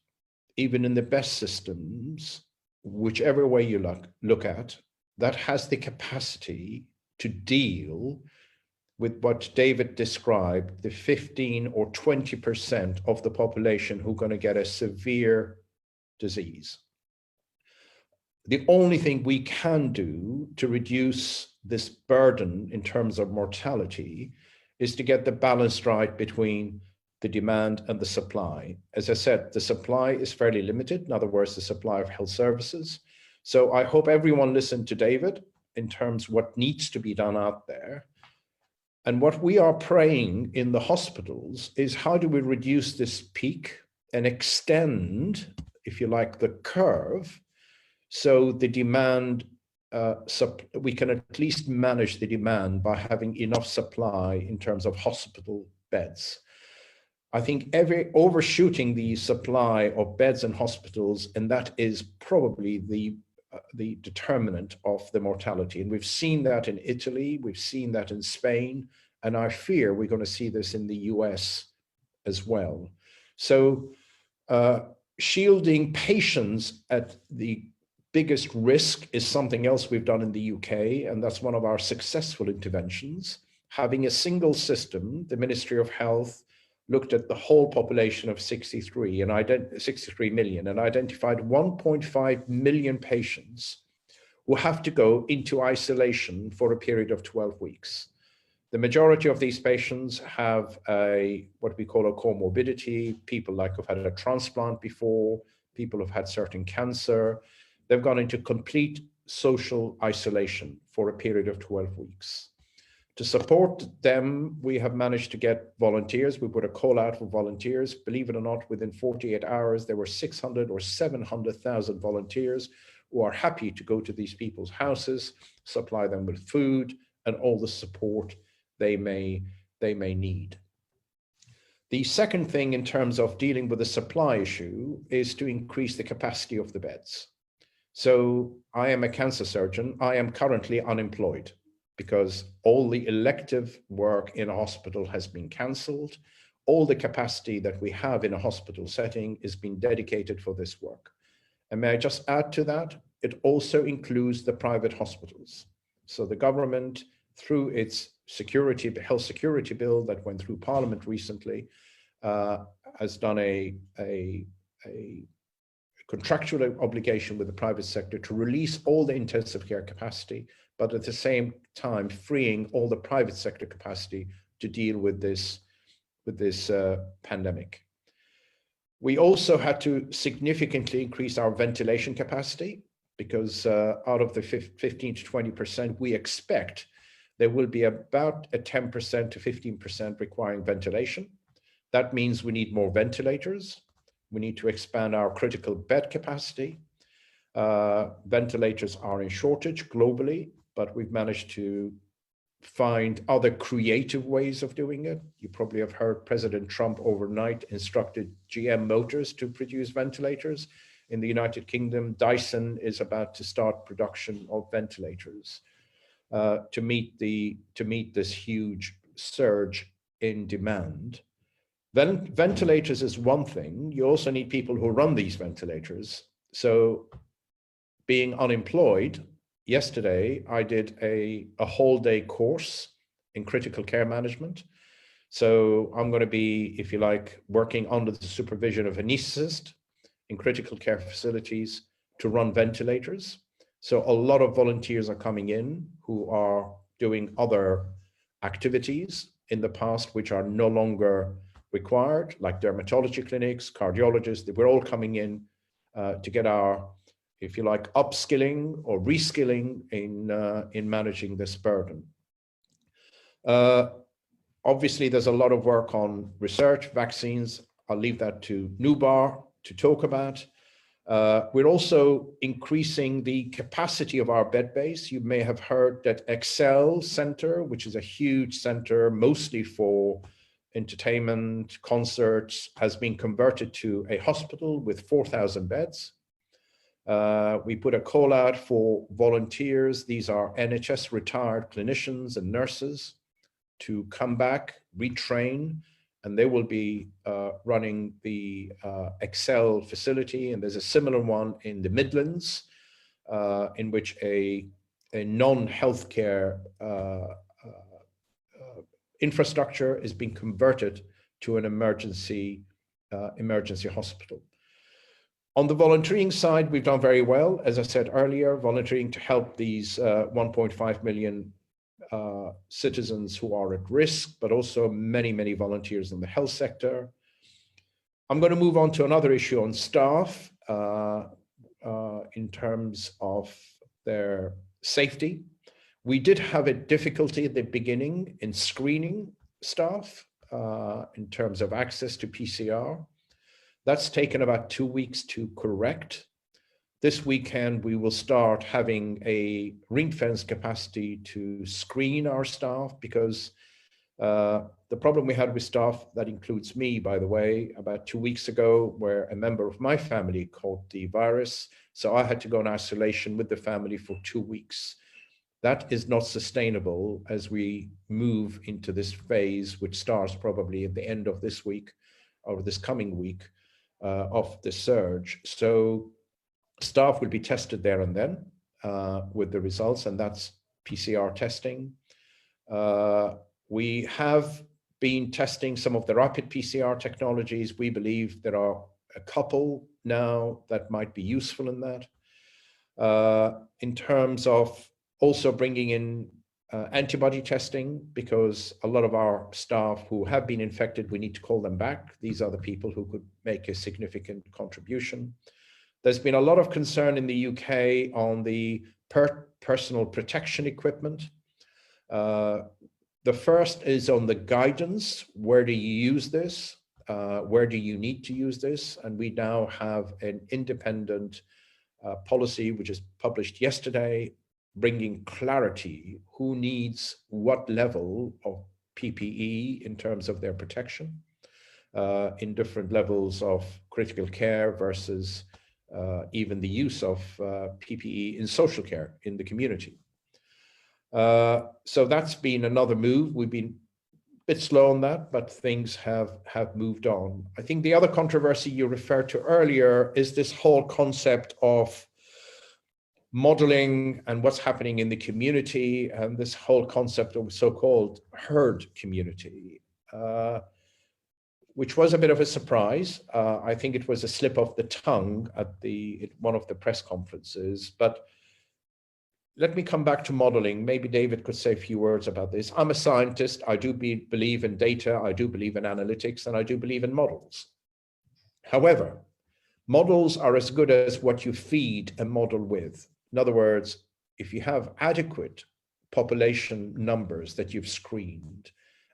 even in the best systems, whichever way you look at, that has the capacity to deal with what David described, the 15 or 20% of the population who are going to get a severe disease. The only thing we can do to reduce this burden in terms of mortality is to get the balance right between the demand and the supply. As I said, the supply is fairly limited. In other words, the supply of health services. So I hope everyone listened to David in terms of what needs to be done out there. And what we are praying in the hospitals is, how do we reduce this peak and extend, if you like, the curve, so the demand, we can at least manage the demand by having enough supply in terms of hospital beds. I think overshooting the supply of beds in hospitals, and that is probably the the determinant of the mortality. And we've seen that in Italy, we've seen that in Spain, and I fear we're going to see this in the US as well. So shielding patients at the biggest risk is something else we've done in the UK, and that's one of our successful interventions. Having a single system, the Ministry of Health looked at the whole population of 63 million and identified 1.5 million patients who have to go into isolation for a period of 12 weeks. The majority of these patients have what we call a comorbidity, people like who've had a transplant before, people who've had certain cancer. They've gone into complete social isolation for a period of 12 weeks. To support them, we have managed to get volunteers. We put a call out for volunteers. Believe it or not, within 48 hours, there were 600 or 700,000 volunteers who are happy to go to these people's houses, supply them with food and all the support they may need. The second thing in terms of dealing with the supply issue is to increase the capacity of the beds. So I am a cancer surgeon. I am currently unemployed, because all the elective work in a hospital has been cancelled. All the capacity that we have in a hospital setting is being dedicated for this work. And may I just add to that, it also includes the private hospitals. So the government, through its health security bill that went through Parliament recently, has done a contractual obligation with the private sector to release all the intensive care capacity, but at the same time freeing all the private sector capacity to deal with this pandemic. We also had to significantly increase our ventilation capacity, because out of the 15 to 20%, we expect there will be about a 10% to 15% requiring ventilation. That means we need more ventilators. We need to expand our critical bed capacity. Ventilators are in shortage globally, but we've managed to find other creative ways of doing it. You probably have heard President Trump overnight instructed GM Motors to produce ventilators. In the United Kingdom, Dyson is about to start production of ventilators to meet this huge surge in demand. Ventilators is one thing. You also need people who run these ventilators. So being unemployed, yesterday I did a whole day course in critical care management. So I'm going to be, if you like, working under the supervision of an anesthetist in critical care facilities to run ventilators. So a lot of volunteers are coming in who are doing other activities in the past which are no longer required, like dermatology clinics, cardiologists. We're all coming in to get our, if you like, upskilling or reskilling in managing this burden. Obviously, there's a lot of work on research, vaccines. I'll leave that to Nubar to talk about. We're also increasing the capacity of our bed base. You may have heard that Excel Center, which is a huge center mostly for entertainment, concerts, has been converted to a hospital with 4,000 beds. We put a call out for volunteers. These are NHS retired clinicians and nurses to come back, retrain, and they will be running the Excel facility. And there's a similar one in the Midlands in which a non-healthcare infrastructure is being converted to an emergency hospital. On the volunteering side, we've done very well. As I said earlier, volunteering to help these 1.5 million citizens who are at risk, but also many, many volunteers in the health sector. I'm going to move on to another issue on staff in terms of their safety. We did have a difficulty at the beginning in screening staff in terms of access to PCR. That's taken about 2 weeks to correct. This weekend, we will start having a ring-fence capacity to screen our staff, because The problem we had with staff, that includes me, by the way, about 2 weeks ago, where a member of my family caught the virus. So I had to go in isolation with the family for 2 weeks. That is not sustainable as we move into this phase, which starts probably at the end of this week or this coming week of the surge. So staff will be tested there and then with the results, and that's PCR testing. We have been testing some of the rapid PCR technologies. We believe there are a couple now that might be useful in that. In terms of also bringing in antibody testing, because a lot of our staff who have been infected, we need to call them back. These are the people who could make a significant contribution. There's been a lot of concern in the UK on the personal protection equipment. The first is on the guidance. Where do you use this? Where do you need to use this? And we now have an independent policy, which is published yesterday, bringing clarity who needs what level of PPE in terms of their protection in different levels of critical care versus even the use of PPE in social care in the community. So that's been another move. We've been a bit slow on that, but things have moved on. I think the other controversy you referred to earlier is this whole concept of modeling and what's happening in the community, and this whole concept of so-called herd community, which was a bit of a surprise. I think it was a slip of the tongue at one of the press conferences, but let me come back to modeling. Maybe David could say a few words about this. I'm a scientist. I do believe in data. I do believe in analytics, and I do believe in models. However, models are as good as what you feed a model with. In other words, if you have adequate population numbers that you've screened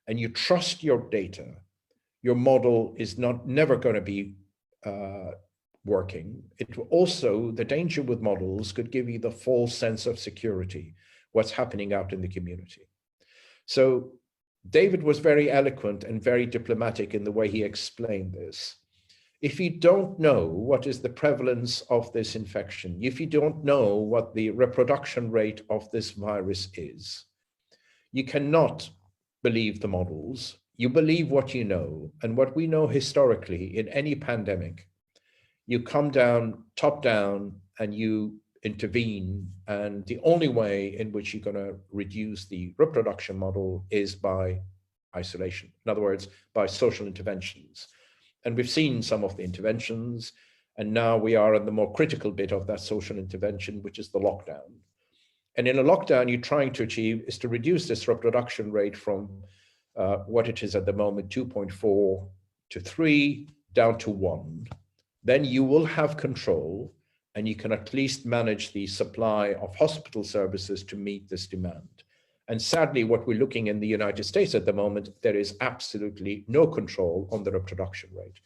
and you trust your data, your model is never going to be working. It will also, the danger with models could give you the false sense of security, what's happening out in the community. So David was very eloquent and very diplomatic in the way he explained this. If you don't know what is the prevalence of this infection, if you don't know what the reproduction rate of this virus is, you cannot believe the models. You believe what you know, and what we know historically in any pandemic, you come down, top down, and you intervene. And the only way in which you're going to reduce the reproduction model is by isolation. In other words, by social interventions. And we've seen some of the interventions, and now we are in the more critical bit of that social intervention, which is the lockdown. And in a lockdown, you're trying to achieve is to reduce this reproduction rate from what it is at the moment, 2.4 to 3, down to 1. Then you will have control, and you can at least manage the supply of hospital services to meet this demand. And sadly, what we're looking in the United States at the moment, there is absolutely no control on the reproduction rate.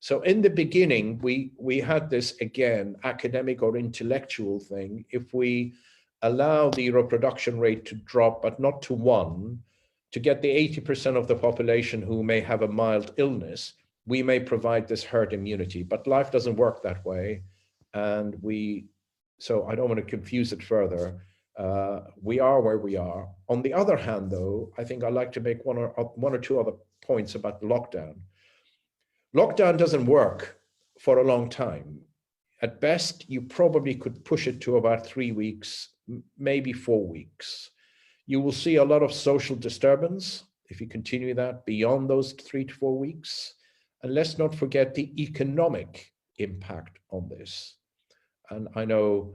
So in the beginning, we had this, again, academic or intellectual thing. If we allow the reproduction rate to drop, but not to 1, to get the 80% of the population who may have a mild illness, we may provide this herd immunity, but life doesn't work that way. And so I don't want to confuse it further. We are where we are. On the other hand, though, I think I'd like to make one or two other points about the lockdown. Lockdown doesn't work for a long time. At best, you probably could push it to about 3 weeks, maybe 4 weeks. You will see a lot of social disturbance if you continue that beyond those 3 to 4 weeks. And let's not forget the economic impact on this. And I know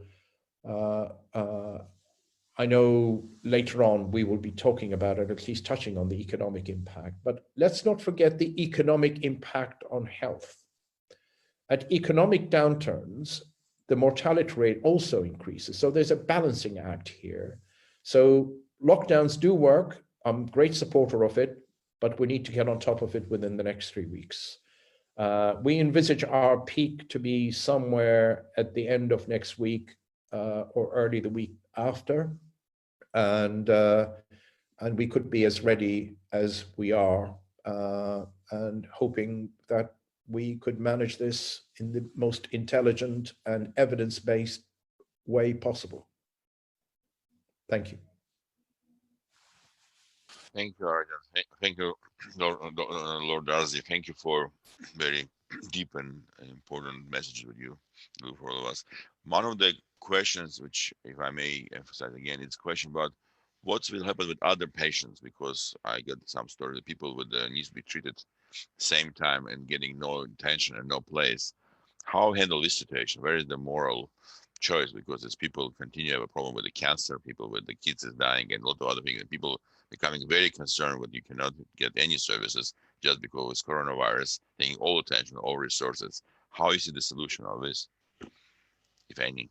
later on we will be talking about it, at least touching on the economic impact, but let's not forget the economic impact on health. At economic downturns, the mortality rate also increases. So there's a balancing act here. So lockdowns do work. I'm a great supporter of it, but we need to get on top of it within the next 3 weeks. We envisage our peak to be somewhere at the end of next week or early the week after. And and we could be as ready as we are, and hoping that we could manage this in the most intelligent and evidence-based way possible. Thank you. Thank you, Arjan. Thank you, Lord Darcy. Thank you for very deep and important messages with you do for all of us. One of the questions, which, if I may emphasize again, it's a question about what will happen with other patients, because I get some stories of people with needs to be treated same time and getting no attention and no place. How handle this situation? Where is the moral choice? Because as people continue to have a problem with the cancer, people with the kids is dying, and a lot of other things, and people becoming very concerned when you cannot get any services just because it's coronavirus, taking all attention, all resources. How is it the solution of this, if any?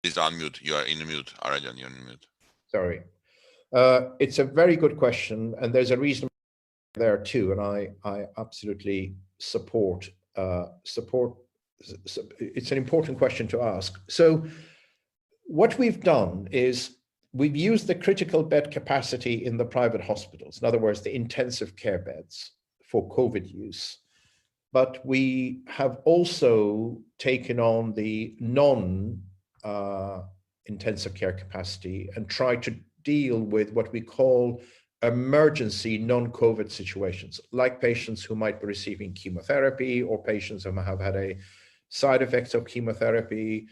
Please unmute. You are in mute, Arajan. You're in mute. Sorry. It's a very good question, and there's a reason there too, and I absolutely support. It's an important question to ask. So what we've done is we've used the critical bed capacity in the private hospitals, in other words, the intensive care beds for COVID use. But we have also taken on the non-intensive care capacity and tried to deal with what we call emergency non-COVID situations, like patients who might be receiving chemotherapy or patients who have had a side effects of chemotherapy.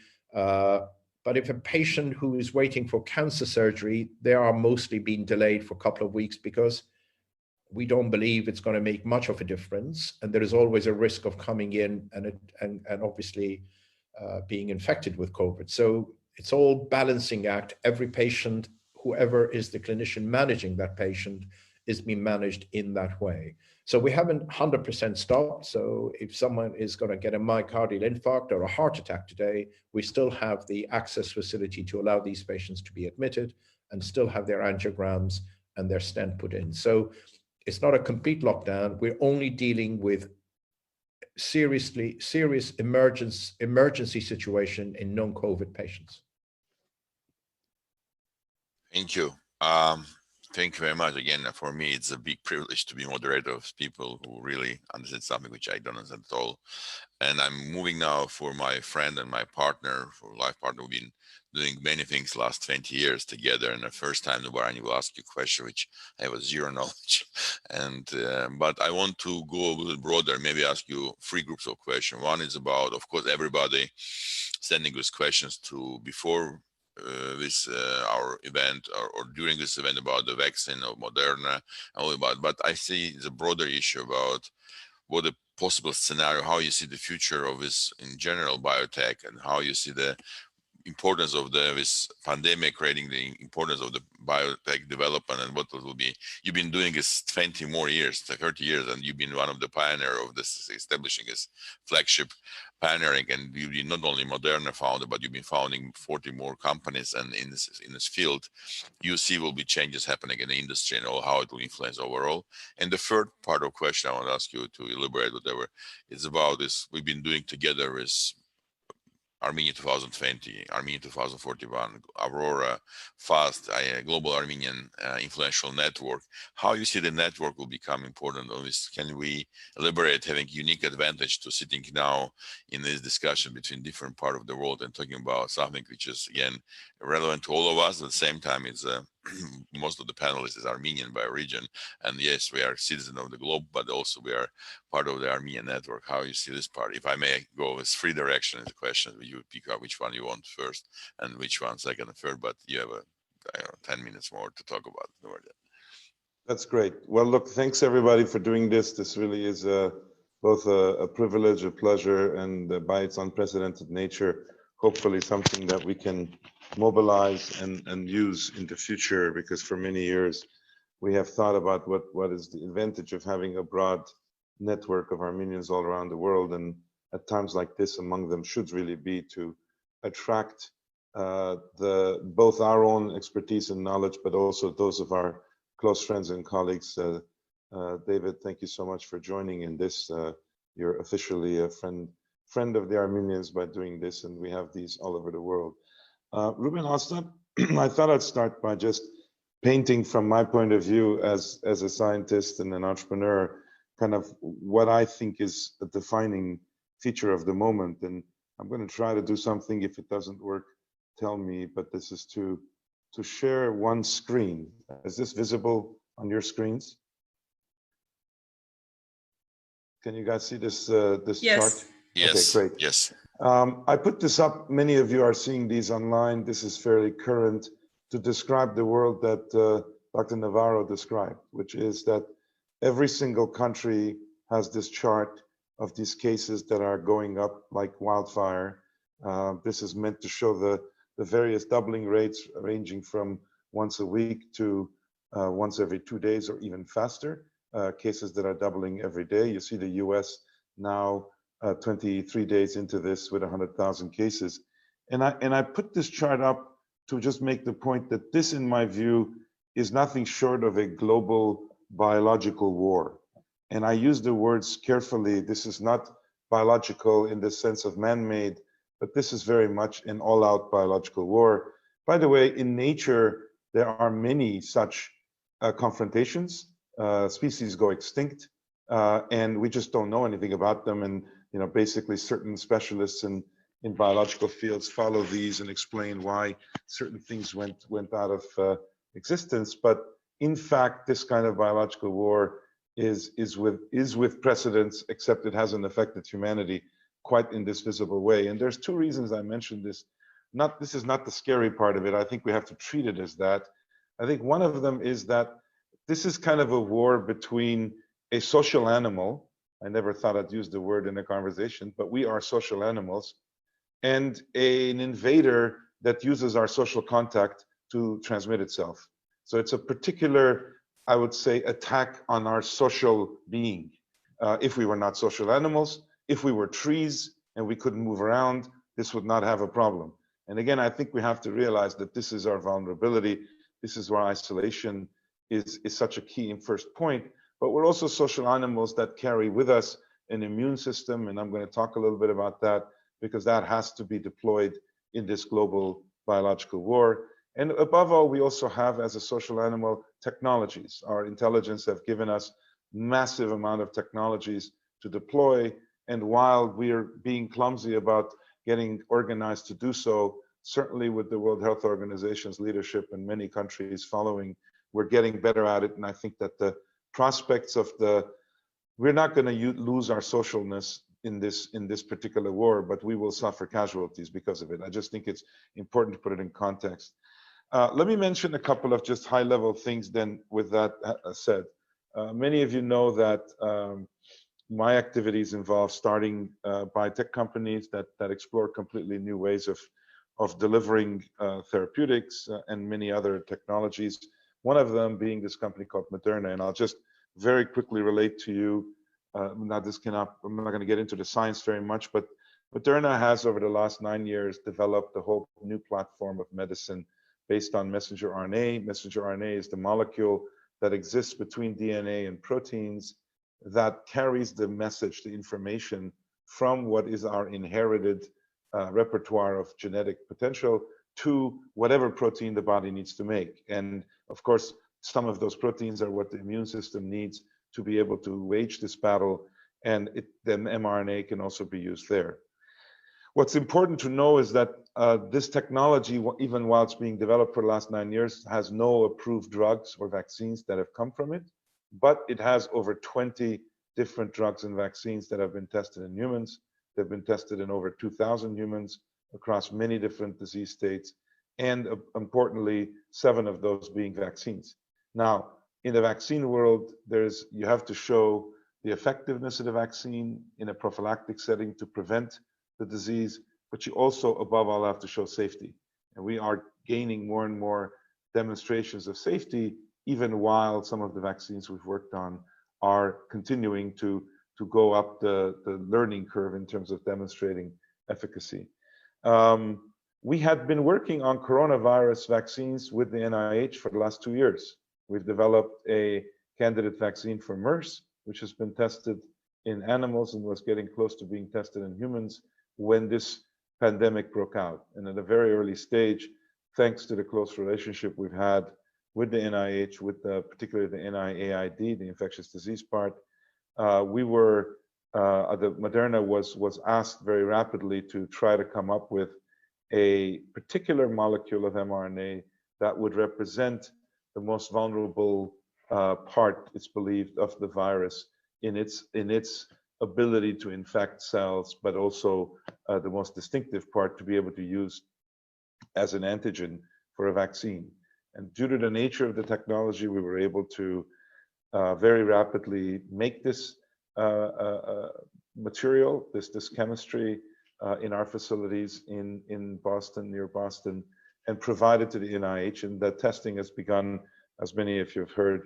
But if a patient who is waiting for cancer surgery, they are mostly being delayed for a couple of weeks because we don't believe it's going to make much of a difference. And there is always a risk of coming in and obviously being infected with COVID. So it's all balancing act. Every patient, whoever is the clinician managing that patient, is being managed in that way. So we haven't 100% stopped. So if someone is going to get a myocardial infarct or a heart attack today, we still have the access facility to allow these patients to be admitted and still have their angiograms and their stent put in. So it's not a complete lockdown. We're only dealing with serious emergency situation in non-COVID patients. Thank you. Thank you very much. Again, for me, it's a big privilege to be moderator of people who really understand something which I don't understand at all. And I'm moving now for my friend and my partner, for life partner. We've been doing many things last 20 years together. And the first time, Vardan will ask you a question which I have zero knowledge. And but I want to go a little broader, maybe ask you 3 groups of questions. One is about, of course, everybody sending us questions to before our event or during this event about the vaccine of Moderna and all about, but I see the broader issue about what a possible scenario, how you see the future of this in general biotech, and how you see the importance of this pandemic, creating the importance of the biotech development, and what it will be. You've been doing this 20 more years, 30 years, and you've been one of the pioneer of this, establishing this flagship pioneering, and you've been not only Moderna founder, but you've been founding 40 more companies, and in this field, you see will be changes happening in the industry and all how it will influence overall. And the third part of question I want to ask you to elaborate whatever is about this we've been doing together is Armenia 2020, Armenia 2041, Aurora, FAST, Global Armenian Influential Network. How you see the network will become important on this? Can we elaborate having unique advantage to sitting now in this discussion between different part of the world and talking about something which is, again, relevant to all of us. At the same time, it's most of the panelists is Armenian by origin. And yes, we are citizens of the globe, but also we are part of the Armenian network. How you see this part? If I may go with 3 directions, the question, you pick out which one you want first and which one second and third, but you have 10 minutes more to talk about it. That's great. Well, look, thanks everybody for doing this. This really is both a privilege, a pleasure, and by its unprecedented nature, hopefully something that we can mobilize and use in the future, because for many years we have thought about what is the advantage of having a broad network of Armenians all around the world, and at times like this, among them should really be to attract both our own expertise and knowledge, but also those of our close friends and colleagues. David, thank you so much for joining in this. You're officially a friend of the Armenians by doing this, and we have these all over the world. Ruben, I'll start I thought I'd start by just painting from my point of view as a scientist and an entrepreneur, kind of what I think is a defining feature of the moment. And I'm going to try to do something. If it doesn't work, tell me, but this is to share one screen. Is this visible on your screens? Can you guys see this this Yes. chart? Yes. Okay, great. Yes. I put this up. Many of you are seeing these online. This is fairly current to describe the world that Dr. Navarro described, which is that every single country has this chart of these cases that are going up like wildfire. This is meant to show the various doubling rates ranging from once a week to once every 2 days or even faster, cases that are doubling every day. You see the US now 23 days into this with 100,000 cases. And I put this chart up to just make the point that this, in my view, is nothing short of a global biological war. And I use the words carefully. This is not biological in the sense of man-made, but this is very much an all-out biological war. By the way, in nature, there are many such confrontations. Species go extinct, and we just don't know anything about them. And basically, certain specialists in biological fields follow these and explain why certain things went out of existence. But in fact, this kind of biological war is with precedence, except it hasn't affected humanity quite in this visible way. And there's two reasons I mentioned this. This is not the scary part of it. I think we have to treat it as that. I think one of them is that this is kind of a war between a social animal. I never thought I'd use the word in a conversation, but we are social animals, and an invader that uses our social contact to transmit itself. So it's a particular, I would say, attack on our social being. If we were not social animals, if we were trees and we couldn't move around, this would not have a problem. And again, I think we have to realize that this is our vulnerability. This is where isolation is such a key and first point. But we're also social animals that carry with us an immune system. And I'm going to talk a little bit about that, because that has to be deployed in this global biological war. And above all, we also have, as a social animal, technologies. Our intelligence have given us massive amount of technologies to deploy. And while we're being clumsy about getting organized to do so, certainly with the World Health Organization's leadership and many countries following, we're getting better at it. And I think that the prospects of we're not going to lose our socialness in this particular war, but we will suffer casualties because of it. I just think it's important to put it in context. Let me mention a couple of just high-level things then with that said. Many of you know that my activities involve starting biotech companies that explore completely new ways of delivering therapeutics and many other technologies. One of them being this company called Moderna, and I'll just very quickly relate to you. I'm not going to get into the science very much, but Moderna has over the last 9 years developed a whole new platform of medicine based on messenger RNA. Messenger RNA is the molecule that exists between DNA and proteins that carries the message, the information from what is our inherited repertoire of genetic potential to whatever protein the body needs to make. And of course, some of those proteins are what the immune system needs to be able to wage this battle, and then mRNA can also be used there. What's important to know is that this technology, even while it's being developed for the last 9 years, has no approved drugs or vaccines that have come from it, but it has over 20 different drugs and vaccines that have been tested in humans. They've been tested in over 2,000 humans across many different disease states, and importantly, 7 of those being vaccines. Now, in the vaccine world, you have to show the effectiveness of the vaccine in a prophylactic setting to prevent the disease, but you also, above all, have to show safety. And we are gaining more and more demonstrations of safety, even while some of the vaccines we've worked on are continuing to go up the learning curve in terms of demonstrating efficacy. We had been working on coronavirus vaccines with the NIH for the last 2 years. We've developed a candidate vaccine for MERS, which has been tested in animals and was getting close to being tested in humans when this pandemic broke out. And at a very early stage, thanks to the close relationship we've had with the NIH, with particularly the NIAID, the infectious disease part. The Moderna was asked very rapidly to try to come up with a particular molecule of mRNA that would represent the most vulnerable part, it's believed, of the virus in its ability to infect cells, but also the most distinctive part to be able to use as an antigen for a vaccine. And due to the nature of the technology, we were able to very rapidly make this material, this chemistry in our facilities in Boston, near Boston, and provide it to the NIH. And that testing has begun, as many of you have heard,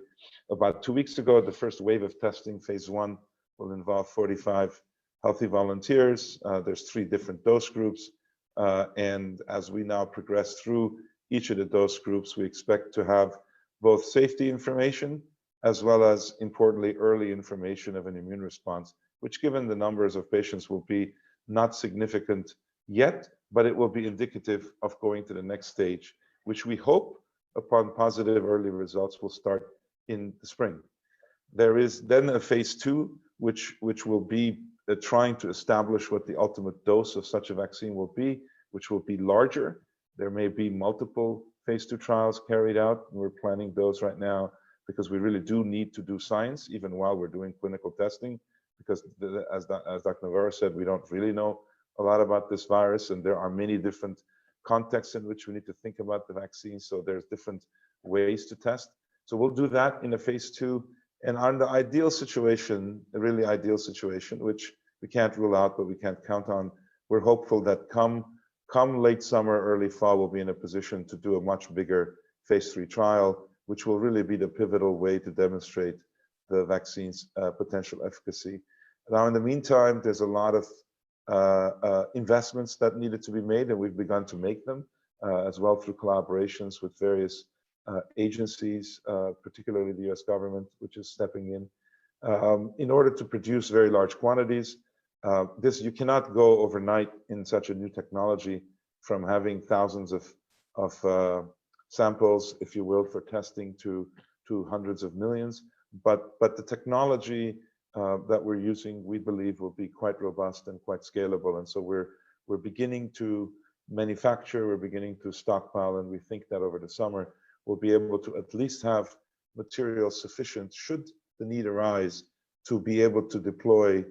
about 2 weeks ago. The first wave of testing, phase 1, will involve 45 healthy volunteers. There's 3 different dose groups. And as we now progress through each of the dose groups, we expect to have both safety information as well as, importantly, early information of an immune response, which, given the numbers of patients, will be not significant yet, but it will be indicative of going to the next stage, which we hope, upon positive early results, will start in the spring. There is then a phase 2, which will be trying to establish what the ultimate dose of such a vaccine will be, which will be larger. There may be multiple phase 2 trials carried out. We're planning those right now because we really do need to do science, even while we're doing clinical testing, because as Dr. Navarro said, we don't really know a lot about this virus, and there are many different contexts in which we need to think about the vaccine. So there's different ways to test. So we'll do that in a phase 2. And on the ideal situation, a really ideal situation, which we can't rule out, but we can't count on, we're hopeful that come late summer, early fall, we'll be in a position to do a much bigger phase 3 trial, which will really be the pivotal way to demonstrate the vaccine's potential efficacy. Now, in the meantime, there's a lot of investments that needed to be made, and we've begun to make them as well through collaborations with various agencies, particularly the US government, which is stepping in order to produce very large quantities. You cannot go overnight in such a new technology from having thousands of samples, if you will, for testing to hundreds of millions. But the technology that we're using, we believe, will be quite robust and quite scalable. And so we're beginning to manufacture, we're beginning to stockpile, and we think that over the summer, we'll be able to at least have material sufficient, should the need arise, to be able to deploy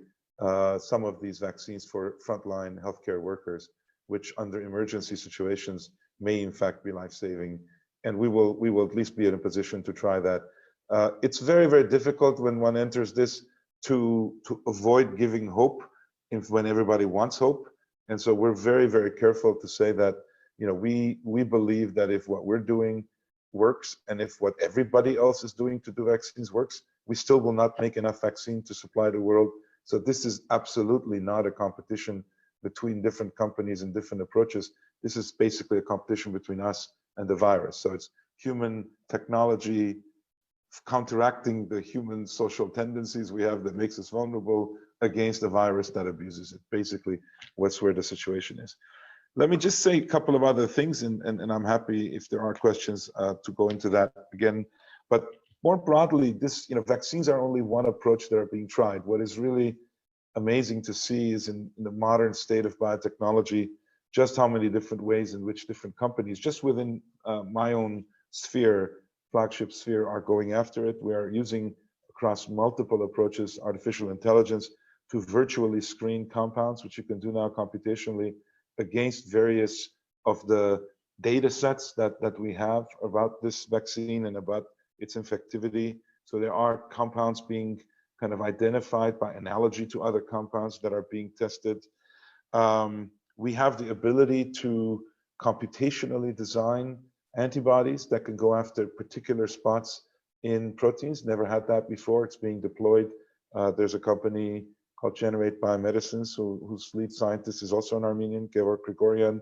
some of these vaccines for frontline healthcare workers, which under emergency situations may in fact be life-saving. And we will at least be in a position to try that. It's very, very difficult when one enters this to avoid giving hope when everybody wants hope. And so we're very, very careful to say that, you know, we believe that if what we're doing works, and if what everybody else is doing to do vaccines works, we still will not make enough vaccine to supply the world. So this is absolutely not a competition between different companies and different approaches. This is basically a competition between us and the virus. So it's human technology counteracting the human social tendencies we have that makes us vulnerable against a virus that abuses it. Basically, what's where the situation is. Let me just say a couple of other things, and I'm happy if there are questions to go into that again. But more broadly, vaccines are only one approach that are being tried. What is really amazing to see is in the modern state of biotechnology, just how many different ways in which different companies, just within my own sphere, flagship sphere, are going after it. We are using, across multiple approaches, artificial intelligence to virtually screen compounds, which you can do now computationally, against various of the data sets that we have about this vaccine and about its infectivity. So there are compounds being kind of identified by analogy to other compounds that are being tested. We have the ability to computationally design antibodies that can go after particular spots in proteins. Never had that before. It's being deployed. There's a company called Generate Biomedicines, whose lead scientist is also an Armenian, Georg Grigoryan.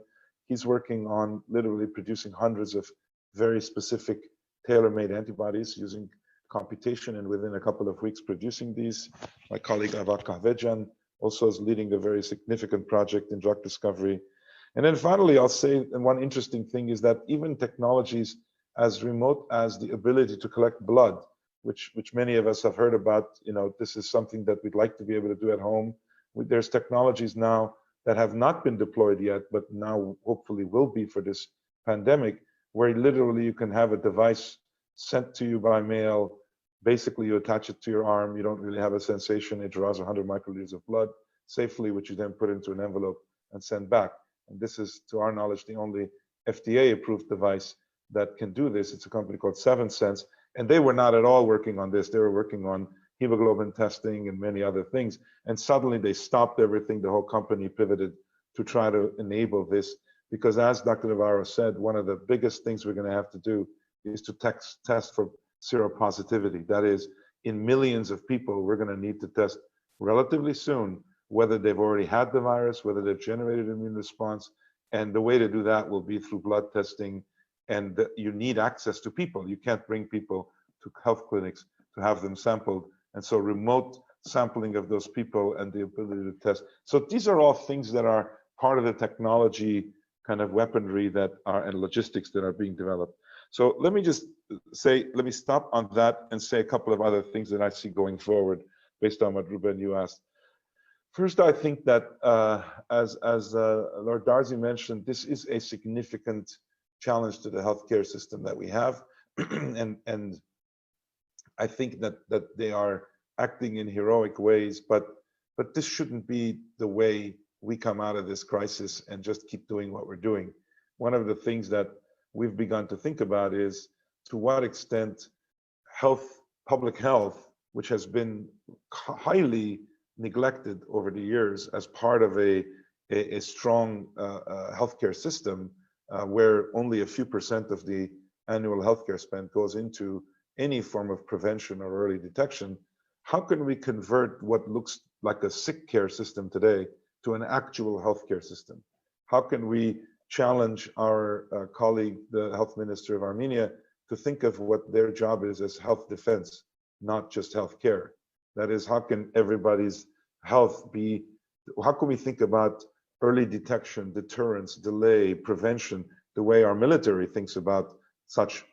He's working on literally producing hundreds of very specific tailor-made antibodies using computation, and within a couple of weeks producing these. My colleague Avak Kahvejan also is leading a very significant project in drug discovery. And then finally, I'll say, and one interesting thing is that even technologies as remote as the ability to collect blood, which many of us have heard about, this is something that we'd like to be able to do at home. There's technologies now that have not been deployed yet, but now hopefully will be for this pandemic, where literally you can have a device sent to you by mail. Basically, you attach it to your arm. You don't really have a sensation. It draws 100 microliters of blood safely, which you then put into an envelope and send back. And this is, to our knowledge, the only FDA-approved device that can do this. It's a company called 7sense, and they were not at all working on this. They were working on hemoglobin testing and many other things. And suddenly they stopped everything. The whole company pivoted to try to enable this, because as Dr. Navarro said, one of the biggest things we're going to have to do is to test for seropositivity. That is, in millions of people, we're going to need to test relatively soon whether they've already had the virus, whether they've generated an immune response. And the way to do that will be through blood testing. And you need access to people. You can't bring people to health clinics to have them sampled. And so remote sampling of those people and the ability to test. So these are all things that are part of the technology kind of weaponry that are and logistics that are being developed. So let me just say, let me stop on that and say a couple of other things that I see going forward based on what Ruben, you asked. First, I think that as Lord Darcy mentioned, this is a significant challenge to the healthcare system that we have. and I think that they are acting in heroic ways, but this shouldn't be the way we come out of this crisis and just keep doing what we're doing. One of the things that we've begun to think about is to what extent public health, which has been highly neglected over the years as part of a strong healthcare system, where only a few % of the annual healthcare spend goes into any form of prevention or early detection. How can we convert what looks like a sick care system today to an actual healthcare system? How can we challenge our colleague, the health minister of Armenia, to think of what their job is as health defense, not just healthcare? That is, how can everybody's health be, how can we think about early detection, deterrence, delay, prevention, the way our military thinks about such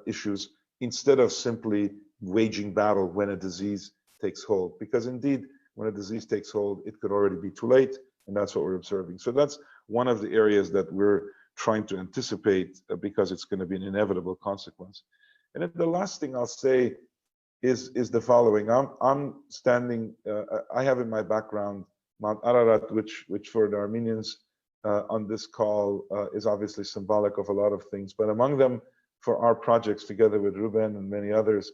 issues, instead of simply waging battle when a disease takes hold? Because indeed, when a disease takes hold, it could already be too late, and that's what we're observing. So that's one of the areas that we're trying to anticipate, because it's going to be an inevitable consequence. And then the last thing I'll say is the following. I'm standing, I have in my background Mount Ararat, which for the Armenians on this call is obviously symbolic of a lot of things, but among them, for our projects together with Ruben and many others,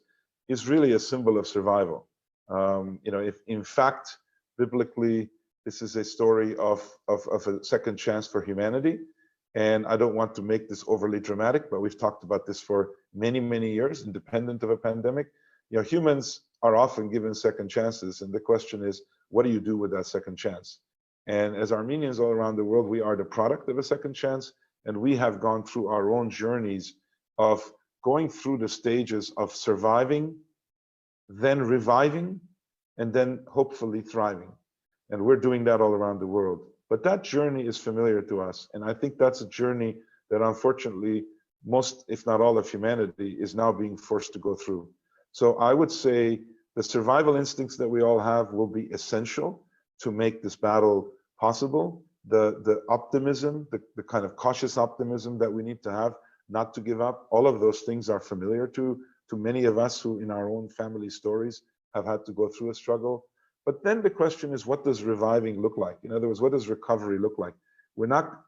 is really a symbol of survival. If in fact, biblically, this is a story of a second chance for humanity. And I don't want to make this overly dramatic, but we've talked about this for many, many years, independent of a pandemic. Humans are often given second chances. And the question is, what do you do with that second chance? And as Armenians all around the world, we are the product of a second chance. And we have gone through our own journeys of going through the stages of surviving, then reviving, and then hopefully thriving. And we're doing that all around the world. But that journey is familiar to us. And I think that's a journey that unfortunately most, if not all of humanity is now being forced to go through. So I would say the survival instincts that we all have will be essential to make this battle possible. The optimism, the kind of cautious optimism that we need to have, not to give up, all of those things are familiar to many of us who in our own family stories have had to go through a struggle. But then the question is, what does reviving look like? In other words, what does recovery look like? We're not,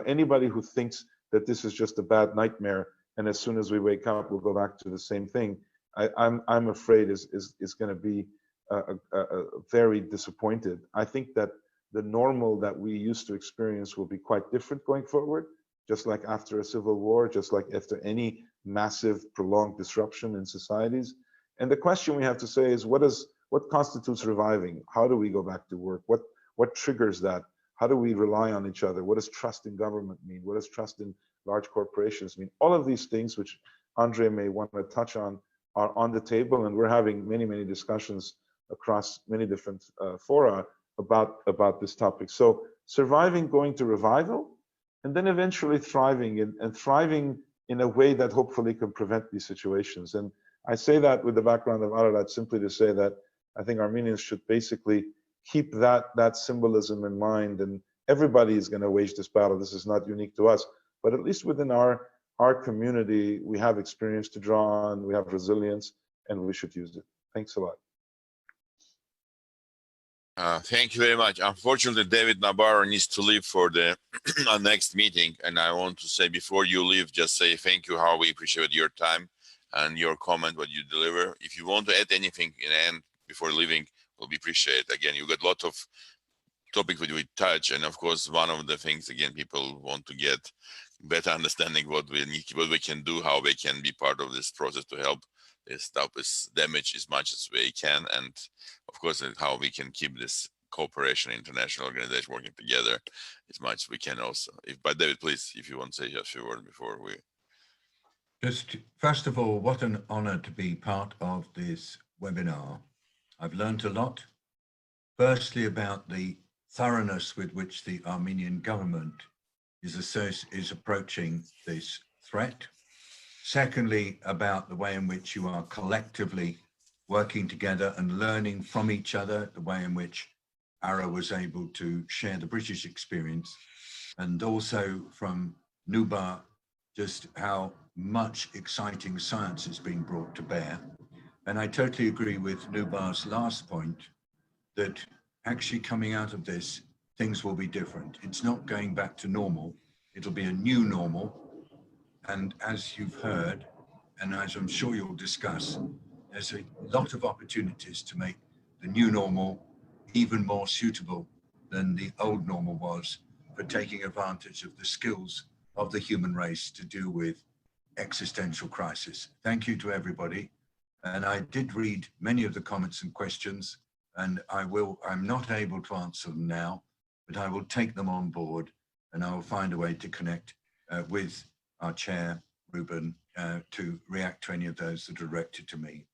anybody who thinks that this is just a bad nightmare and as soon as we wake up, we'll go back to the same thing, I'm afraid is going to be very disappointed. I think that the normal that we used to experience will be quite different going forward, just like after a civil war, just like after any massive prolonged disruption in societies. And the question we have to say is, what constitutes reviving? How do we go back to work? What triggers that? How do we rely on each other? What does trust in government mean? What does trust in large corporations mean? All of these things, which Andre may want to touch on, are on the table, and we're having many, many discussions across many different fora about this topic. So surviving, going to revival, and then eventually thriving and thriving in a way that hopefully can prevent these situations. And I say that with the background of Ararat simply to say that I think Armenians should basically keep that symbolism in mind, and everybody is going to wage this battle. This is not unique to us, but at least within our community, we have experience to draw on, we have resilience, and we should use it. Thanks a lot. Thank you very much. Unfortunately, David Nabarro needs to leave for the our next meeting. And I want to say before you leave, just say thank you, how we appreciate your time and your comment, what you deliver. If you want to add anything in the end before leaving, we'll be appreciated. Again, you got a lot of topics which we touch. And of course, one of the things, again, people want to get better understanding what we need, what we can do, how they can be part of this process to help stop this damage as much as we can, and of course how we can keep this cooperation, international organization working together as much as we can also. But David, please, if you want to say just a few words before we... Just first of all, what an honor to be part of this webinar. I've learned a lot. Firstly, about the thoroughness with which the Armenian government is approaching this threat. Secondly, about the way in which you are collectively working together and learning from each other, the way in which Ara was able to share the British experience, and also from Nubar, just how much exciting science is being brought to bear. And I totally agree with Nubar's last point, that actually coming out of this, things will be different. It's not going back to normal. It'll be a new normal. And as you've heard, and as I'm sure you'll discuss, there's a lot of opportunities to make the new normal even more suitable than the old normal was for taking advantage of the skills of the human race to deal with existential crisis. Thank you to everybody. And I did read many of the comments and questions, and I'm not able to answer them now, but I will take them on board, and I will find a way to connect with our chair, Ruben, to react to any of those that are directed to me.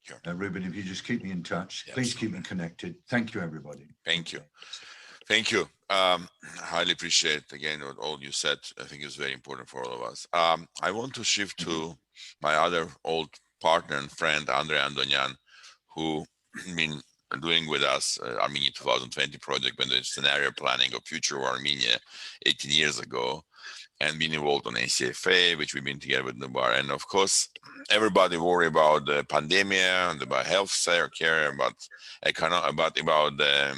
Thank you. Ruben, if you just keep me in touch, Yes. Please keep me connected. Thank you, everybody. Thank you. Thank you. Highly appreciate, again, what all you said. I think it's very important for all of us. I want to shift to my other old partner and friend, Andrei Andonyan, who been doing with us Armenia 2020 project when the scenario planning of future of Armenia 18 years ago, and been involved on ACFA, which we've been together with Nubar. And of course, everybody worry about the pandemic, and about health care, about the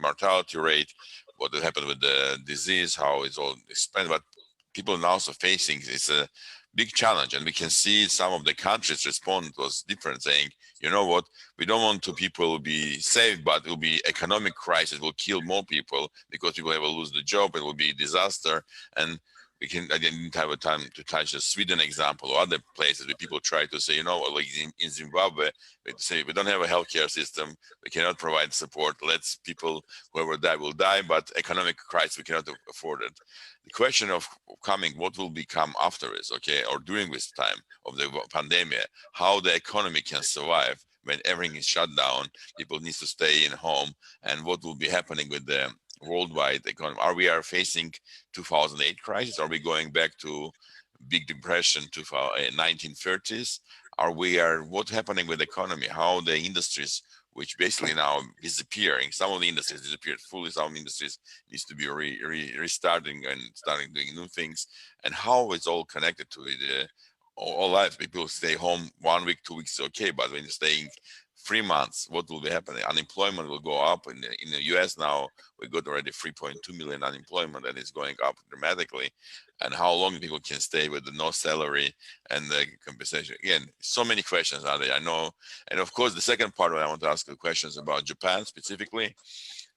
mortality rate, what happened with the disease, how it's all expanded. But people are also facing it's a big challenge, and we can see some of the countries' response was different, saying, you know what, we don't want to people be safe, but it will be economic crisis, will kill more people because people will lose the job, it will be a disaster. And I didn't have a time to touch the Sweden example or other places where people try to say, you know, like in Zimbabwe, they say we don't have a healthcare system, we cannot provide support, let's people, whoever die will die, but economic crisis, we cannot afford it. The question of coming, what will become after this, okay, or during this time of the pandemic, how the economy can survive when everything is shut down, people need to stay in home, and what will be happening with the worldwide economy. Are we facing 2008 crisis? Are we going back to big depression to 1930s? What's happening with the economy? How the industries, which basically now disappearing, some of the industries disappeared fully, some industries needs to be restarting and starting doing new things, and how it's all connected to it. All life, people stay home 1 week, 2 weeks, okay, but when you're staying 3 months, what will be happening? Unemployment will go up. In the US now, we got already 3.2 million unemployment, and it's going up dramatically. And how long people can stay with no salary and the compensation? Again, so many questions are there, I know. And of course, the second part I want to ask the questions about Japan specifically,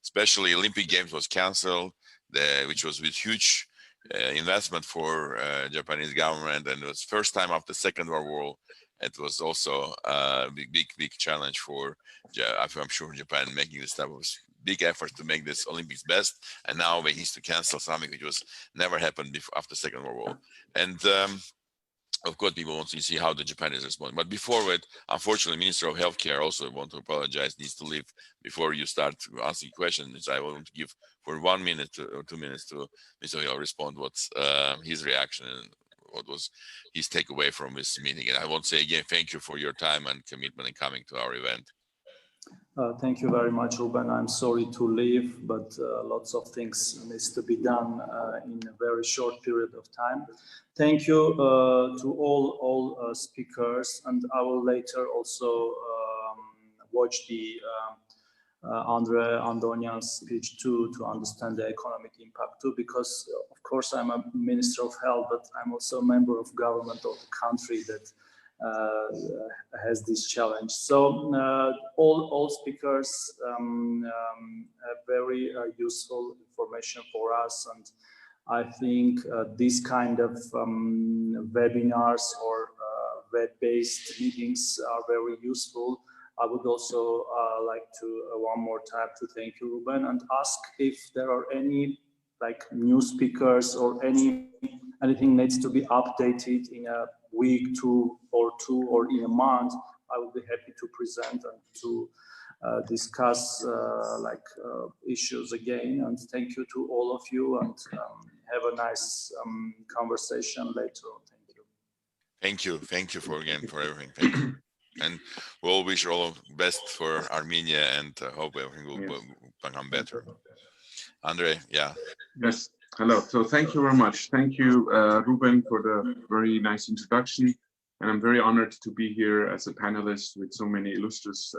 especially Olympic Games was canceled, which was with huge investment for Japanese government, and it was first time after Second World War. It was also a big challenge for, I'm sure, Japan making this type of big efforts to make this Olympics best, and now they need to cancel something which was never happened before after Second World War. And of course, people want to see how the Japan is responding. But before it, unfortunately, Minister of Healthcare also want to apologize, needs to leave before you start asking questions. I want to give for 1 minute or 2 minutes to Mr. Hill respond what's his reaction and what was his takeaway from this meeting. And I want to say again, thank you for your time and commitment in coming to our event. Thank you very much, Ruben. I'm sorry to leave, but lots of things needs to be done in a very short period of time. Thank you to all speakers, and I will later also watch the Andre Andonian's speech too, to understand the economic impact too, because of course I'm a Minister of Health, but I'm also a member of government of the country that has this challenge. So all speakers have very useful information for us, and I think these kind of webinars or web-based meetings are very useful. I would also like to one more time to thank you, Ruben, and ask if there are any like new speakers or anything needs to be updated in a week, two, or in a month. I will be happy to present and to discuss issues again. And thank you to all of you, and have a nice conversation later on. Thank you. Thank you. Thank you for everything. Thank you. And we'll wish you all the best for Armenia, and hope everything will become better. Andre, yeah. Yes. Hello. So thank you very much. Thank you, Ruben, for the very nice introduction. And I'm very honored to be here as a panelist with so many illustrious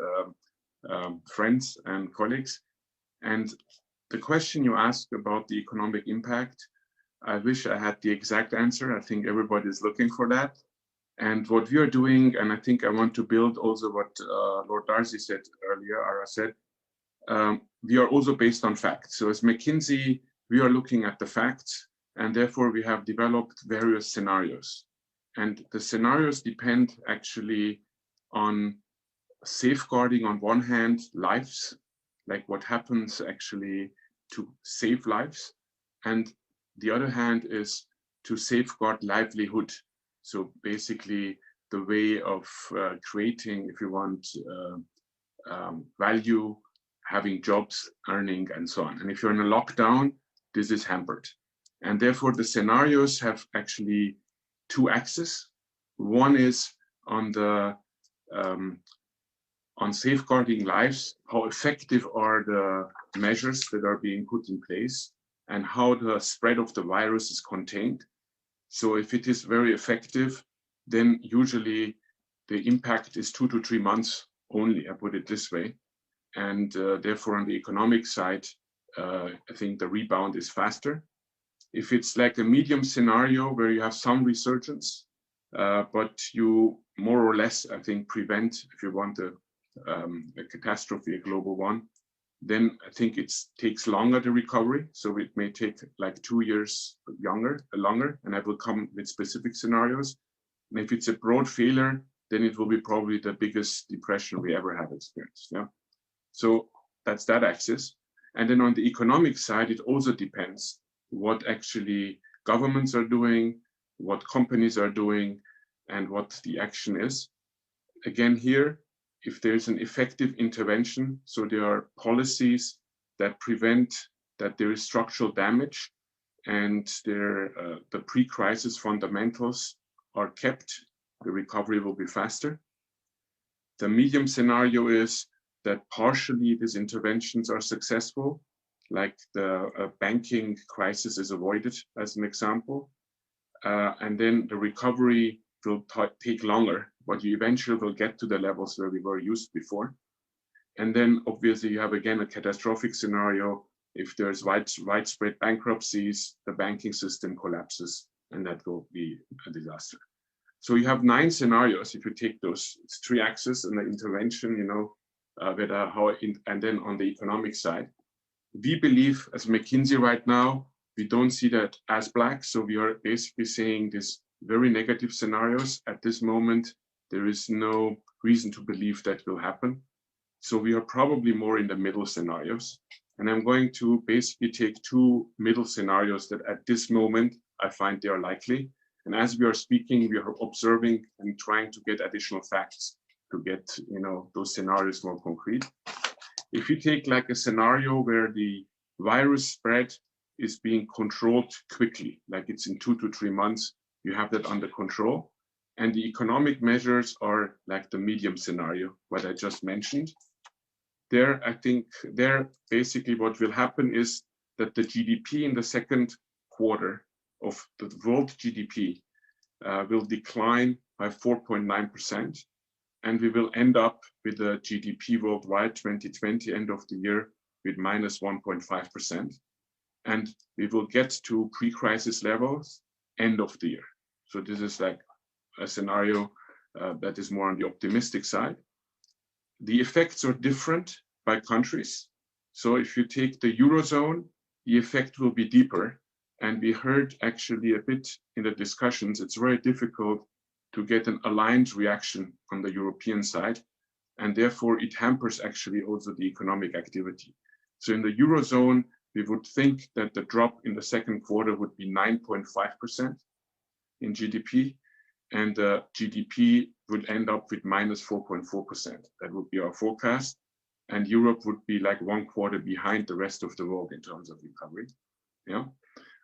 friends and colleagues. And the question you asked about the economic impact, I wish I had the exact answer. I think everybody is looking for that. And what we are doing, and I think I want to build also what Lord Darcy said earlier, Ara said, we are also based on facts. So as McKinsey, we are looking at the facts, and therefore we have developed various scenarios. And the scenarios depend actually on safeguarding, on one hand, lives, like what happens actually to save lives. And the other hand is to safeguard livelihood. So basically the way of creating, if you want, value, having jobs, earning, and so on. And if you're in a lockdown, this is hampered. And therefore the scenarios have actually two axes. One is on the on safeguarding lives, how effective are the measures that are being put in place, and how the spread of the virus is contained. So if it is very effective, then usually the impact is 2 to 3 months only, I put it this way. And therefore on the economic side, I think the rebound is faster. If it's like a medium scenario where you have some resurgence, but you more or less, I think, prevent, if you want a catastrophe, a global one, then I think it takes longer the recovery. So it may take like 2 years longer, and I will come with specific scenarios. And if it's a broad failure, then it will be probably the biggest depression we ever have experienced. Yeah. So that's that axis. And then on the economic side, it also depends what actually governments are doing, what companies are doing, and what the action is. Again, here, if there's an effective intervention, so there are policies that prevent that there is structural damage, and the pre-crisis fundamentals are kept, the recovery will be faster. The medium scenario is that partially these interventions are successful, like the banking crisis is avoided as an example. And then the recovery will take longer, but you eventually will get to the levels where we were used before. And then obviously you have again a catastrophic scenario. If there's widespread bankruptcies, the banking system collapses, and that will be a disaster. So you have 9 scenarios. If you take those, it's 3 axes and the intervention, you know, and then on the economic side, we believe as McKinsey right now, we don't see that as black. So we are basically saying this very negative scenarios. At this moment, there is no reason to believe that will happen. So we are probably more in the middle scenarios. And I'm going to basically take 2 middle scenarios that at this moment, I find they are likely. And as we are speaking, we are observing and trying to get additional facts to get, those scenarios more concrete. If you take like a scenario where the virus spread is being controlled quickly, like it's in 2 to 3 months, you have that under control. And the economic measures are like the medium scenario, what I just mentioned. There, I think basically what will happen is that the GDP in the second quarter of the world GDP will decline by 4.9%. And we will end up with the GDP worldwide 2020 end of the year with minus 1.5%. And we will get to pre-crisis levels end of the year. So this is like a scenario that is more on the optimistic side. The effects are different by countries. So if you take the Eurozone, the effect will be deeper. And we heard actually a bit in the discussions, it's very difficult to get an aligned reaction on the European side. And therefore it hampers actually also the economic activity. So in the Eurozone, we would think that the drop in the second quarter would be 9.5% in GDP, and the GDP would end up with minus 4.4%. That would be our forecast. And Europe would be like 1 quarter behind the rest of the world in terms of recovery. Yeah.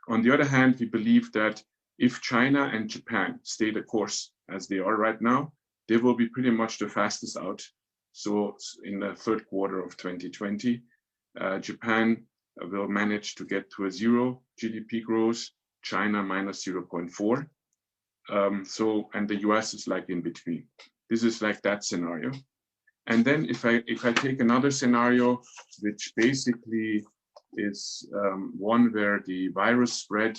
On the other hand, we believe that if China and Japan stay the course as they are right now, they will be pretty much the fastest out. So in the third quarter of 2020, Japan will manage to get to a 0 GDP growth, China minus 0.4. And the US is like in between. This is like that scenario. And then if I take another scenario, which basically is one where the virus spread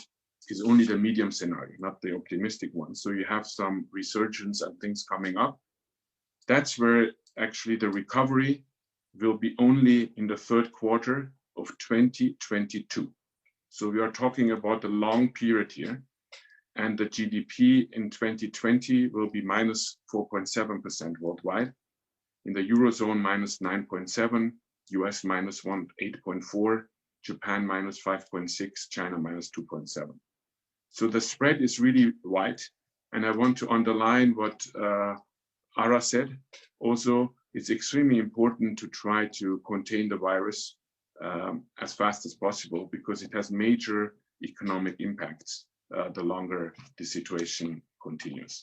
is only the medium scenario, not the optimistic one. So you have some resurgence and things coming up. That's where actually the recovery will be only in the third quarter of 2022. So we are talking about a long period here. And the GDP in 2020 will be minus 4.7% worldwide. In the Eurozone, minus 9.7, US minus 8.4, Japan minus 5.6, China minus 2.7. So the spread is really wide. And I want to underline what Ara said. Also, it's extremely important to try to contain the virus as fast as possible because it has major economic impacts the longer the situation continues.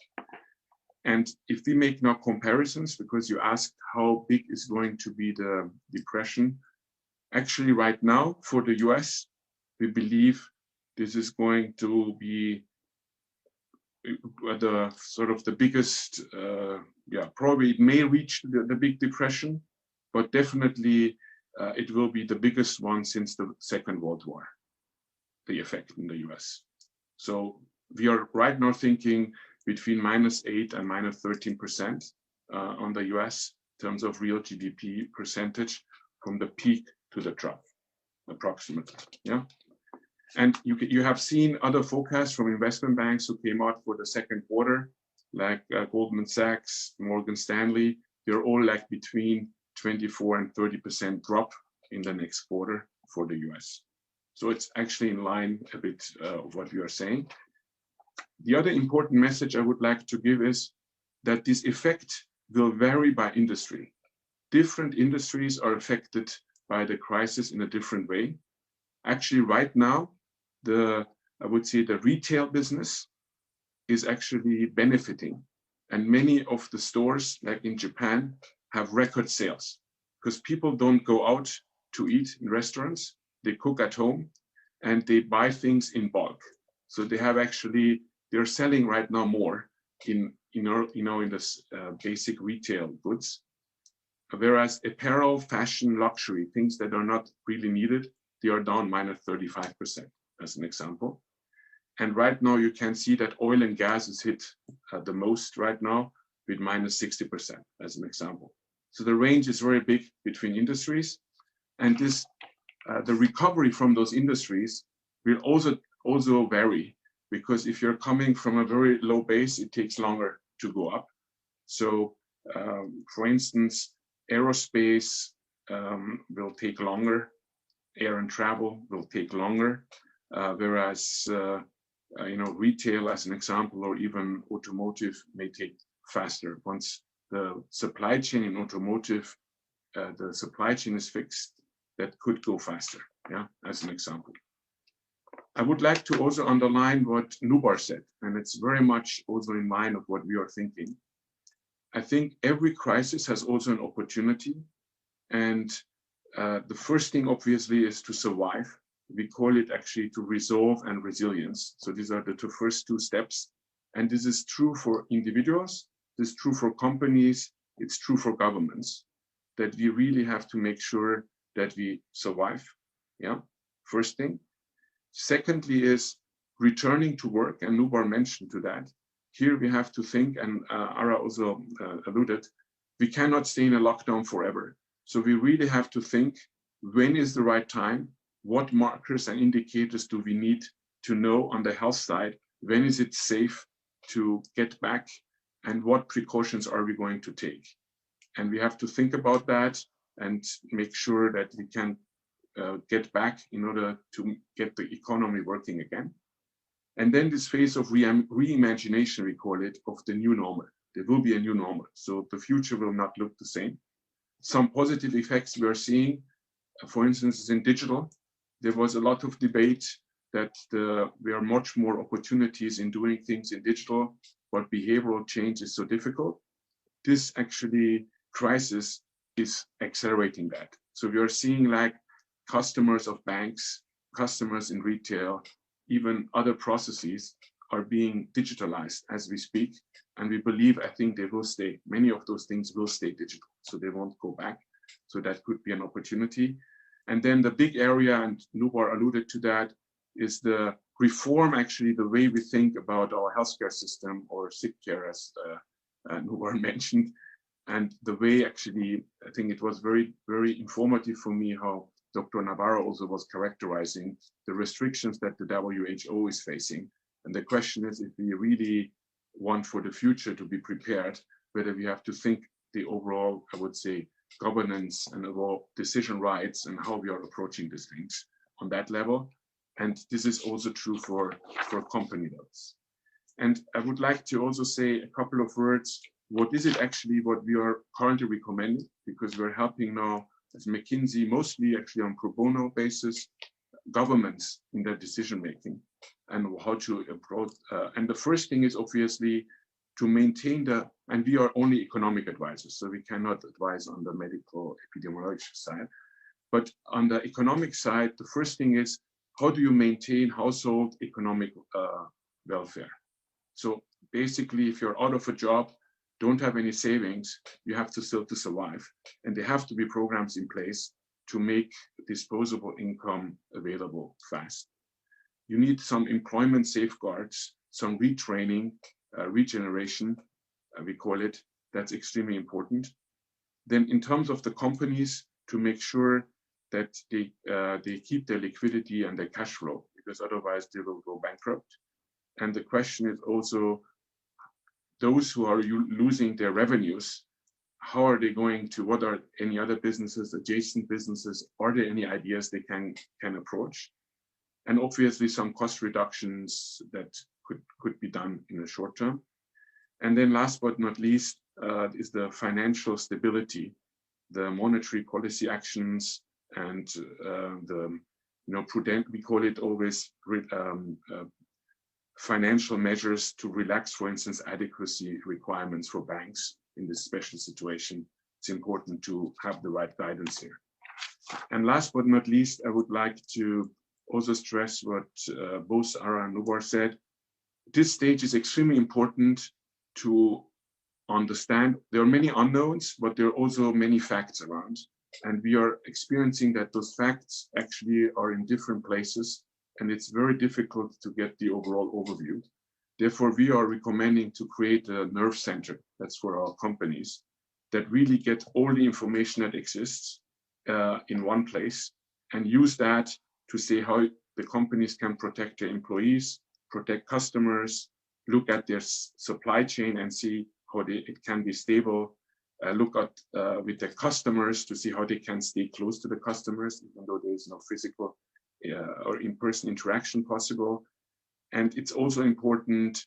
And if we make now comparisons, because you asked how big is going to be the depression, actually right now for the US, we believe this is going to be the sort of the biggest, probably it may reach the Big Depression, but definitely it will be the biggest one since the Second World War, the effect in the US. So we are right now thinking between -8 and -13% on the US in terms of real GDP percentage from the peak to the trough, approximately. Yeah. And you have seen other forecasts from investment banks who came out for the second quarter, like Goldman Sachs, Morgan Stanley. They're all like between 24 and 30% drop in the next quarter for the US. So it's actually in line a bit of what you are saying. The other important message I would like to give is that this effect will vary by industry. Different industries are affected by the crisis in a different way. Actually, right now, I would say the retail business is actually benefiting. And many of the stores, like in Japan, have record sales because people don't go out to eat in restaurants. They cook at home and they buy things in bulk. So they have actually, they're selling right now more in this basic retail goods. Whereas apparel, fashion, luxury, things that are not really needed, they are down -35% as an example. And right now you can see that oil and gas is hit the most right now with -60% as an example. So the range is very big between industries, and the recovery from those industries will also vary because if you're coming from a very low base, it takes longer to go up. So for instance, aerospace will take longer, air and travel will take longer, whereas retail as an example, or even automotive may take faster. Once the supply chain in automotive, the supply chain is fixed, that could go faster, as an example. I would like to also underline what Nubar said, and it's very much also in line of what we are thinking. I think every crisis has also an opportunity, and the first thing obviously is to survive. We call it actually to resolve and resilience. So these are the first two steps. And this is true for individuals, this is true for companies, it's true for governments, that we really have to make sure that we survive. First thing. Secondly is returning to work, and Nubar mentioned to that. Here we have to think, and Ara also alluded, we cannot stay in a lockdown forever. So we really have to think, when is the right time? What markers and indicators do we need to know on the health side? When is it safe to get back? And what precautions are we going to take? And we have to think about that and make sure that we can get back in order to get the economy working again. And then this phase of reimagination, we call it, of the new normal. There will be a new normal. So the future will not look the same. Some positive effects we are seeing, for instance, in digital, there was a lot of debate that there are much more opportunities in doing things in digital, but behavioral change is so difficult. This actually crisis is accelerating that. So we are seeing like customers of banks, customers in retail, even other processes are being digitalized as we speak. And we believe, I think they will stay. Many of those things will stay digital, so they won't go back. So that could be an opportunity. And then the big area, and Nubar alluded to that, is the reform, actually, the way we think about our healthcare system, or sick care, as Nubar mentioned. And the way, actually, I think it was very, very informative for me how Dr. Navarro also was characterizing the restrictions that the WHO is facing. And the question is, if we really want for the future to be prepared, whether we have to think the overall, I would say, governance and overall decision rights and how we are approaching these things on that level. And this is also true for company levels. And I would like to also say a couple of words. What is it actually what we are currently recommending? Because we're helping now as McKinsey, mostly actually on pro bono basis, governments in their decision making and how to approach. And the first thing is obviously to maintain and we are only economic advisors, so we cannot advise on the medical epidemiological side. But on the economic side, the first thing is, how do you maintain household economic welfare? So basically, if you're out of a job, don't have any savings, you have to still to survive. And there have to be programs in place to make disposable income available fast. You need some employment safeguards, some retraining, regeneration, we call it. That's extremely important. Then in terms of the companies, to make sure that they keep their liquidity and their cash flow, because otherwise they will go bankrupt. And the question is also, those who are losing their revenues, how are they going to, what are any other businesses, adjacent businesses, are there any ideas they can approach? And obviously some cost reductions that could be done in the short term. And then last but not least is the financial stability, the monetary policy actions, and the prudent, we call it always financial measures to relax, for instance, adequacy requirements for banks in this special situation. It's important to have the right guidance here. And last but not least, I would like to also stress what both Ara and Nubar said. This stage is extremely important to understand. There are many unknowns, but there are also many facts around. And we are experiencing that those facts actually are in different places, and it's very difficult to get the overall overview. Therefore, we are recommending to create a nerve center, that's for our companies, that really get all the information that exists in one place, and use that to see how the companies can protect their employees, protect customers, look at their supply chain and see how it can be stable, look at with the customers to see how they can stay close to the customers, even though there is no physical or in-person interaction possible. And it's also important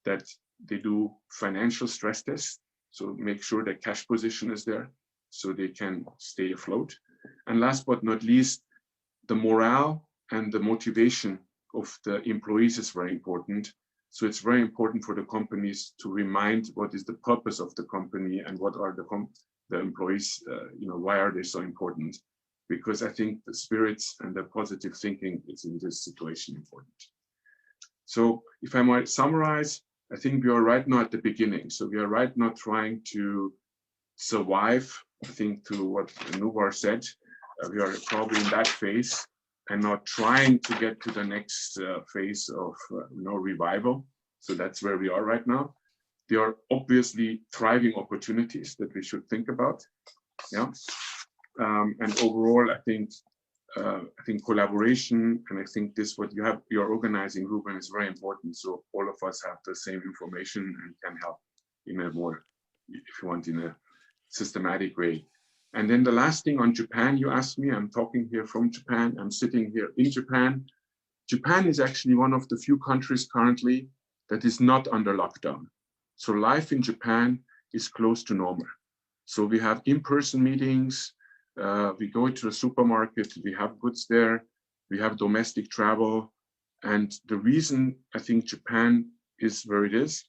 that they do financial stress tests. So make sure that cash position is there so they can stay afloat. And last but not least, the morale and the motivation of the employees is very important. So it's very important for the companies to remind what is the purpose of the company and what are the employees, why are they so important? Because I think the spirits and the positive thinking is in this situation important. So if I might summarize, I think we are right now at the beginning. So we are right now trying to survive, I think, to what Nubar said. We are probably in that phase and not trying to get to the next phase of revival. So that's where we are right now. There are obviously thriving opportunities that we should think about. Yeah. And overall, I think collaboration, and I think this what you're organizing, Ruben, is very important. So all of us have the same information and can help in a more, if you want, in a systematic way. And then the last thing on Japan, you asked me, I'm talking here from Japan. I'm sitting here in Japan. Japan is actually one of the few countries currently that is not under lockdown. So life in Japan is close to normal. So we have in-person meetings. We go to the supermarket, we have goods there, we have domestic travel. And the reason I think Japan is where it is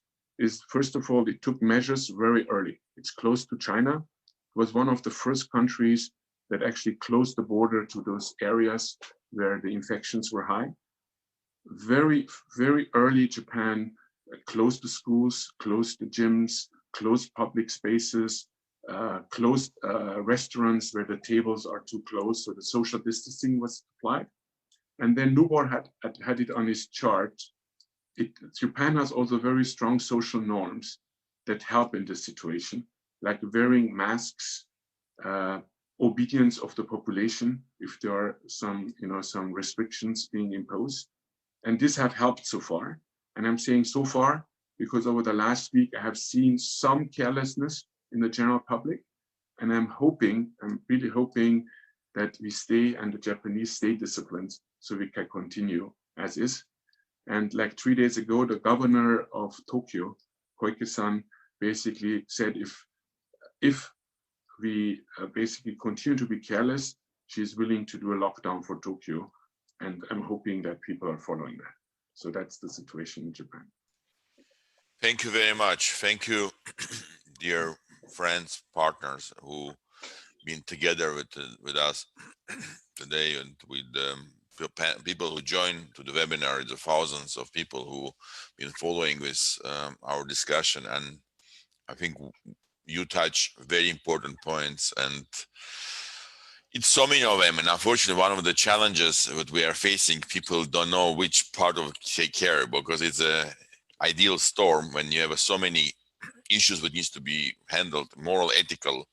first of all, it took measures very early. It's close to China. It was one of the first countries that actually closed the border to those areas where the infections were high. Very, very early, Japan closed the schools, closed the gyms, closed public spaces, closed restaurants where the tables are too close, so the social distancing was applied. And then Nubar had it on his chart. Japan has also very strong social norms that help in this situation, like wearing masks, obedience of the population if there are some restrictions being imposed. And this have helped so far. And I'm saying so far because over the last week I have seen some carelessness in the general public. And I'm really hoping that we stay and the Japanese stay disciplined so we can continue as is. And like 3 days ago, the governor of Tokyo, Koike-san, basically said if we basically continue to be careless, she's willing to do a lockdown for Tokyo. And I'm hoping that people are following that. So that's the situation in Japan. Thank you very much. Thank you, dear friends, partners who been together with us today, and with people who joined to the webinar, the thousands of people who been following with our discussion. And I think you touch very important points, and it's so many of them. And unfortunately, one of the challenges that we are facing, people don't know which part of take care, because it's an ideal storm when you have so many issues that needs to be handled, moral, ethical,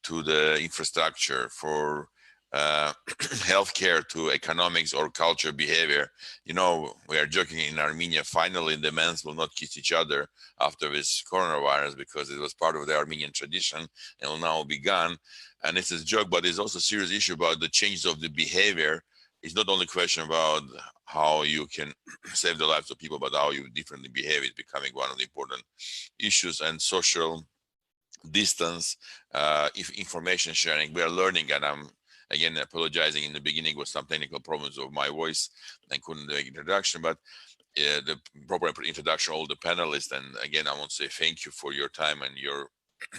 to the infrastructure, for healthcare, to economics or culture, behavior. We are joking in Armenia, finally the men will not kiss each other after this coronavirus, because it was part of the Armenian tradition and will now be gone. And it's a joke, but it's also a serious issue about the changes of the behavior. It's not only a question about how you can save the lives of people, but how you differently behave is becoming one of the important issues. And social distance, information sharing, we are learning. And I'm again apologizing in the beginning with some technical problems of my voice and couldn't make introduction, but the proper introduction, all the panelists. And again, I want to say thank you for your time and your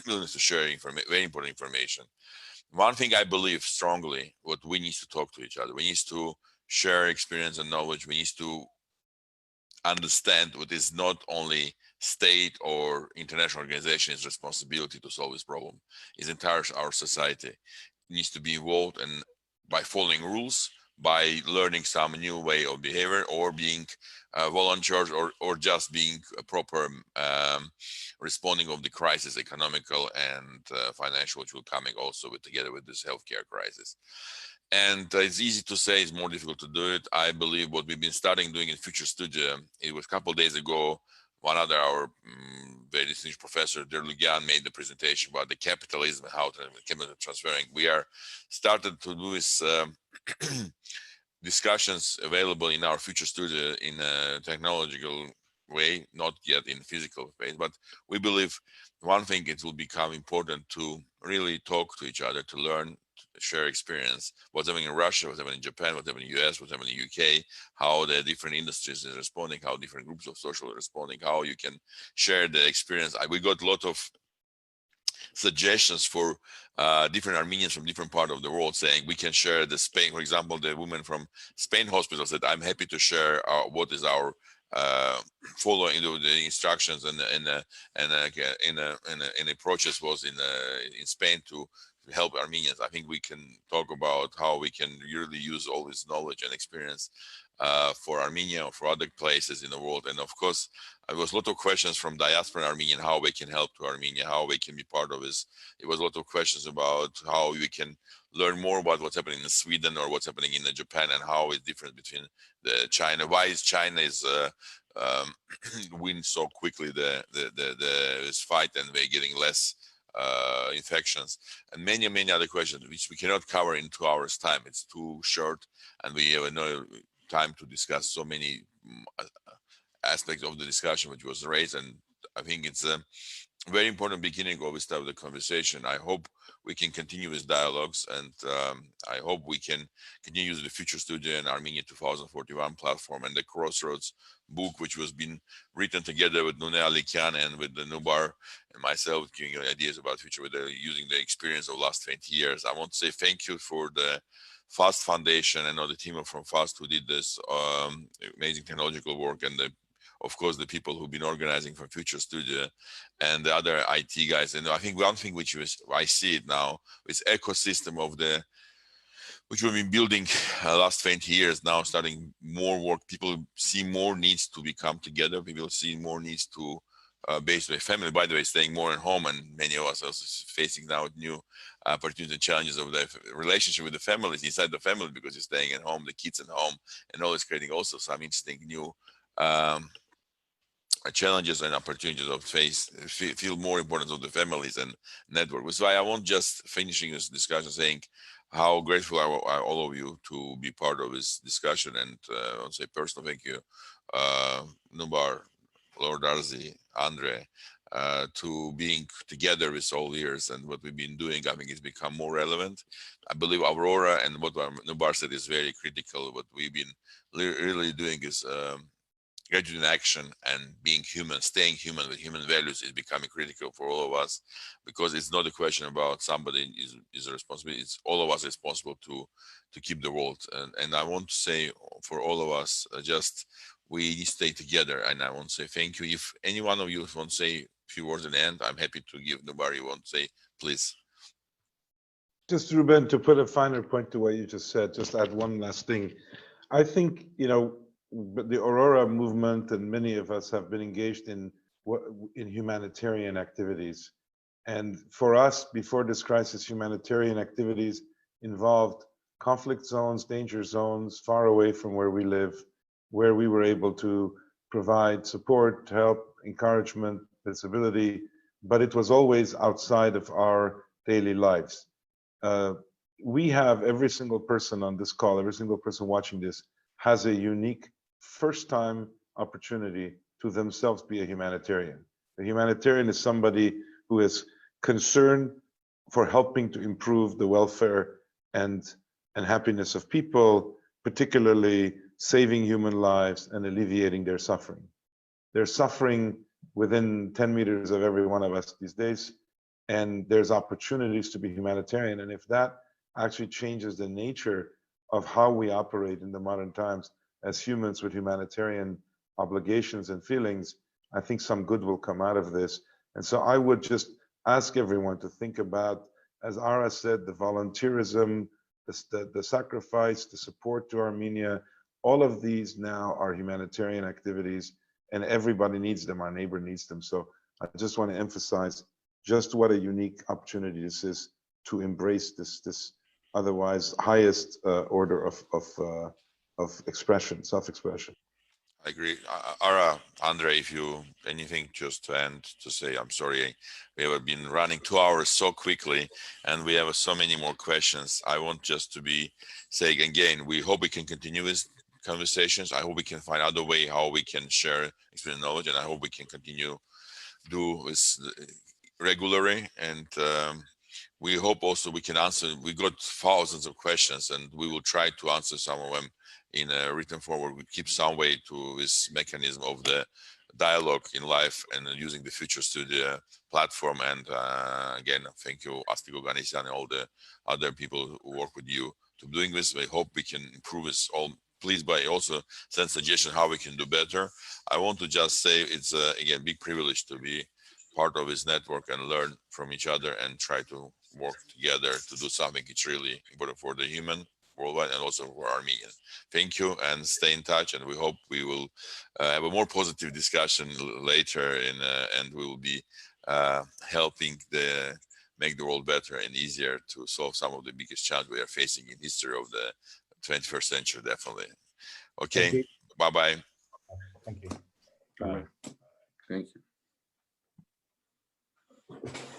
willingness to share very important information. One thing I believe strongly, what we need to talk to each other. We need to share experience and knowledge. We need to understand what is not only state or international organization's responsibility to solve this problem. It's entire our society. It needs to be involved, and by following rules, by learning some new way of behavior, or being volunteers, or just being a proper responding of the crisis, economical and financial, which will coming also together with this healthcare crisis. And it's easy to say, it's more difficult to do it. I believe what we've been starting doing in Future Studio, it was a couple of days ago, our very distinguished professor, Derlugian, made the presentation about the capitalism and how capital transferring. We are started to do this discussions available in our future studio in a technological way, not yet in physical phase, but we believe one thing, it will become important to really talk to each other, to learn, to share experience, what's happening in Russia, what's happening in Japan, what's happening in the US, what's happening in the UK, how the different industries are responding, how different groups of social are responding, how you can share the experience. We got a lot of suggestions for different Armenians from different parts of the world saying we can share the Spain, for example, the woman from Spain hospital said, I'm happy to share what is our following the instructions and the approaches was in Spain to help Armenians. I think we can talk about how we can really use all this knowledge and experience for Armenia or for other places in the world. And of course, there was a lot of questions from diaspora Armenian, how we can help to Armenia, how we can be part of this. It was a lot of questions about how we can learn more about what's happening in Sweden or what's happening in Japan and how it's different between the China. Why is China is win so quickly this fight and we're getting less infections, and many other questions which we cannot cover in 2 hours time. It's too short and we have no time to discuss so many aspects of the discussion which was raised. And I think it's a very important beginning of this type of the conversation. I hope we can continue with dialogues, and I hope we can continue using the Future Studio and Armenia 2041 platform and the Crossroads book, which was been written together with Nune Alikian and with the Nubar and myself, giving ideas about future with using the experience of the last 20 years. I want to say thank you for the FAST Foundation and all the team from FAST who did this amazing technological work, and of course, the people who've been organizing for Future Studio and the other IT guys. And I think one thing which I see it now is ecosystem of which we've been building last 20 years now, starting more work. People see more needs to become together. People see more needs to base their family. By the way, staying more at home, and many of us are facing now new opportunities and challenges of the relationship with the families inside the family because you're staying at home, the kids at home, and all is creating also some interesting new challenges and opportunities of feel more importance of the families and network. That's why I won't just finishing this discussion saying how grateful are all of you to be part of this discussion, and I want to say personal thank you, Nubar, Lord Arzi, Andre, to being together with all years, and what we've been doing, I think it's become more relevant. I believe Aurora and what Nubar said is very critical. What we've been really doing is graduate in action and being human, staying human with human values is becoming critical for all of us, because it's not a question about somebody is a responsibility. It's all of us responsible to keep the world. And I want to say for all of us, just we need to stay together. And I want to say thank you. If any one of you want to say a few words at the end, I'm happy to give nobody you want to say, please. Just Ruben, to put a finer point to what you just said, just add one last thing. I think, the Aurora movement and many of us have been engaged in humanitarian activities. And for us, before this crisis, humanitarian activities involved conflict zones, danger zones, far away from where we live, where we were able to provide support, help, encouragement, visibility, but it was always outside of our daily lives. We have every single person on this call, every single person watching this has a unique first-time opportunity to themselves be a humanitarian. A humanitarian is somebody who is concerned for helping to improve the welfare and happiness of people, particularly saving human lives and alleviating their suffering. They're suffering within 10 meters of every one of us these days, and there's opportunities to be humanitarian. And if that actually changes the nature of how we operate in the modern times as humans with humanitarian obligations and feelings, I think some good will come out of this. And so I would just ask everyone to think about, as Ara said, the volunteerism, the sacrifice, the support to Armenia. All of these now are humanitarian activities, and everybody needs them. Our neighbor needs them. So I just want to emphasize just what a unique opportunity this is to embrace this otherwise highest order of expression, self-expression. I agree. Ara, Andre, if you anything just to end to say, I'm sorry, we have been running 2 hours so quickly, and we have so many more questions. I want just to be saying again, we hope we can continue with conversations. I hope we can find other way how we can share experience knowledge, and I hope we can continue do this regularly. And we hope also we can answer. We got thousands of questions, and we will try to answer some of them in a written forward. We keep some way to this mechanism of the dialogue in life and using the Future Studio platform. And again, thank you, Asti Goganisyan, and all the other people who work with you to doing this. We hope we can improve this all. Please, by also send suggestions how we can do better. I want to just say it's again big privilege to be part of this network and learn from each other and try to work together to do something. It's really important for the human worldwide and also for Armenians. Thank you, and stay in touch. And we hope we will have a more positive discussion later, and we will be helping make the world better and easier to solve some of the biggest challenges we are facing in history of the 21st century. Definitely. Okay. Bye-bye. Thank you. Thank you.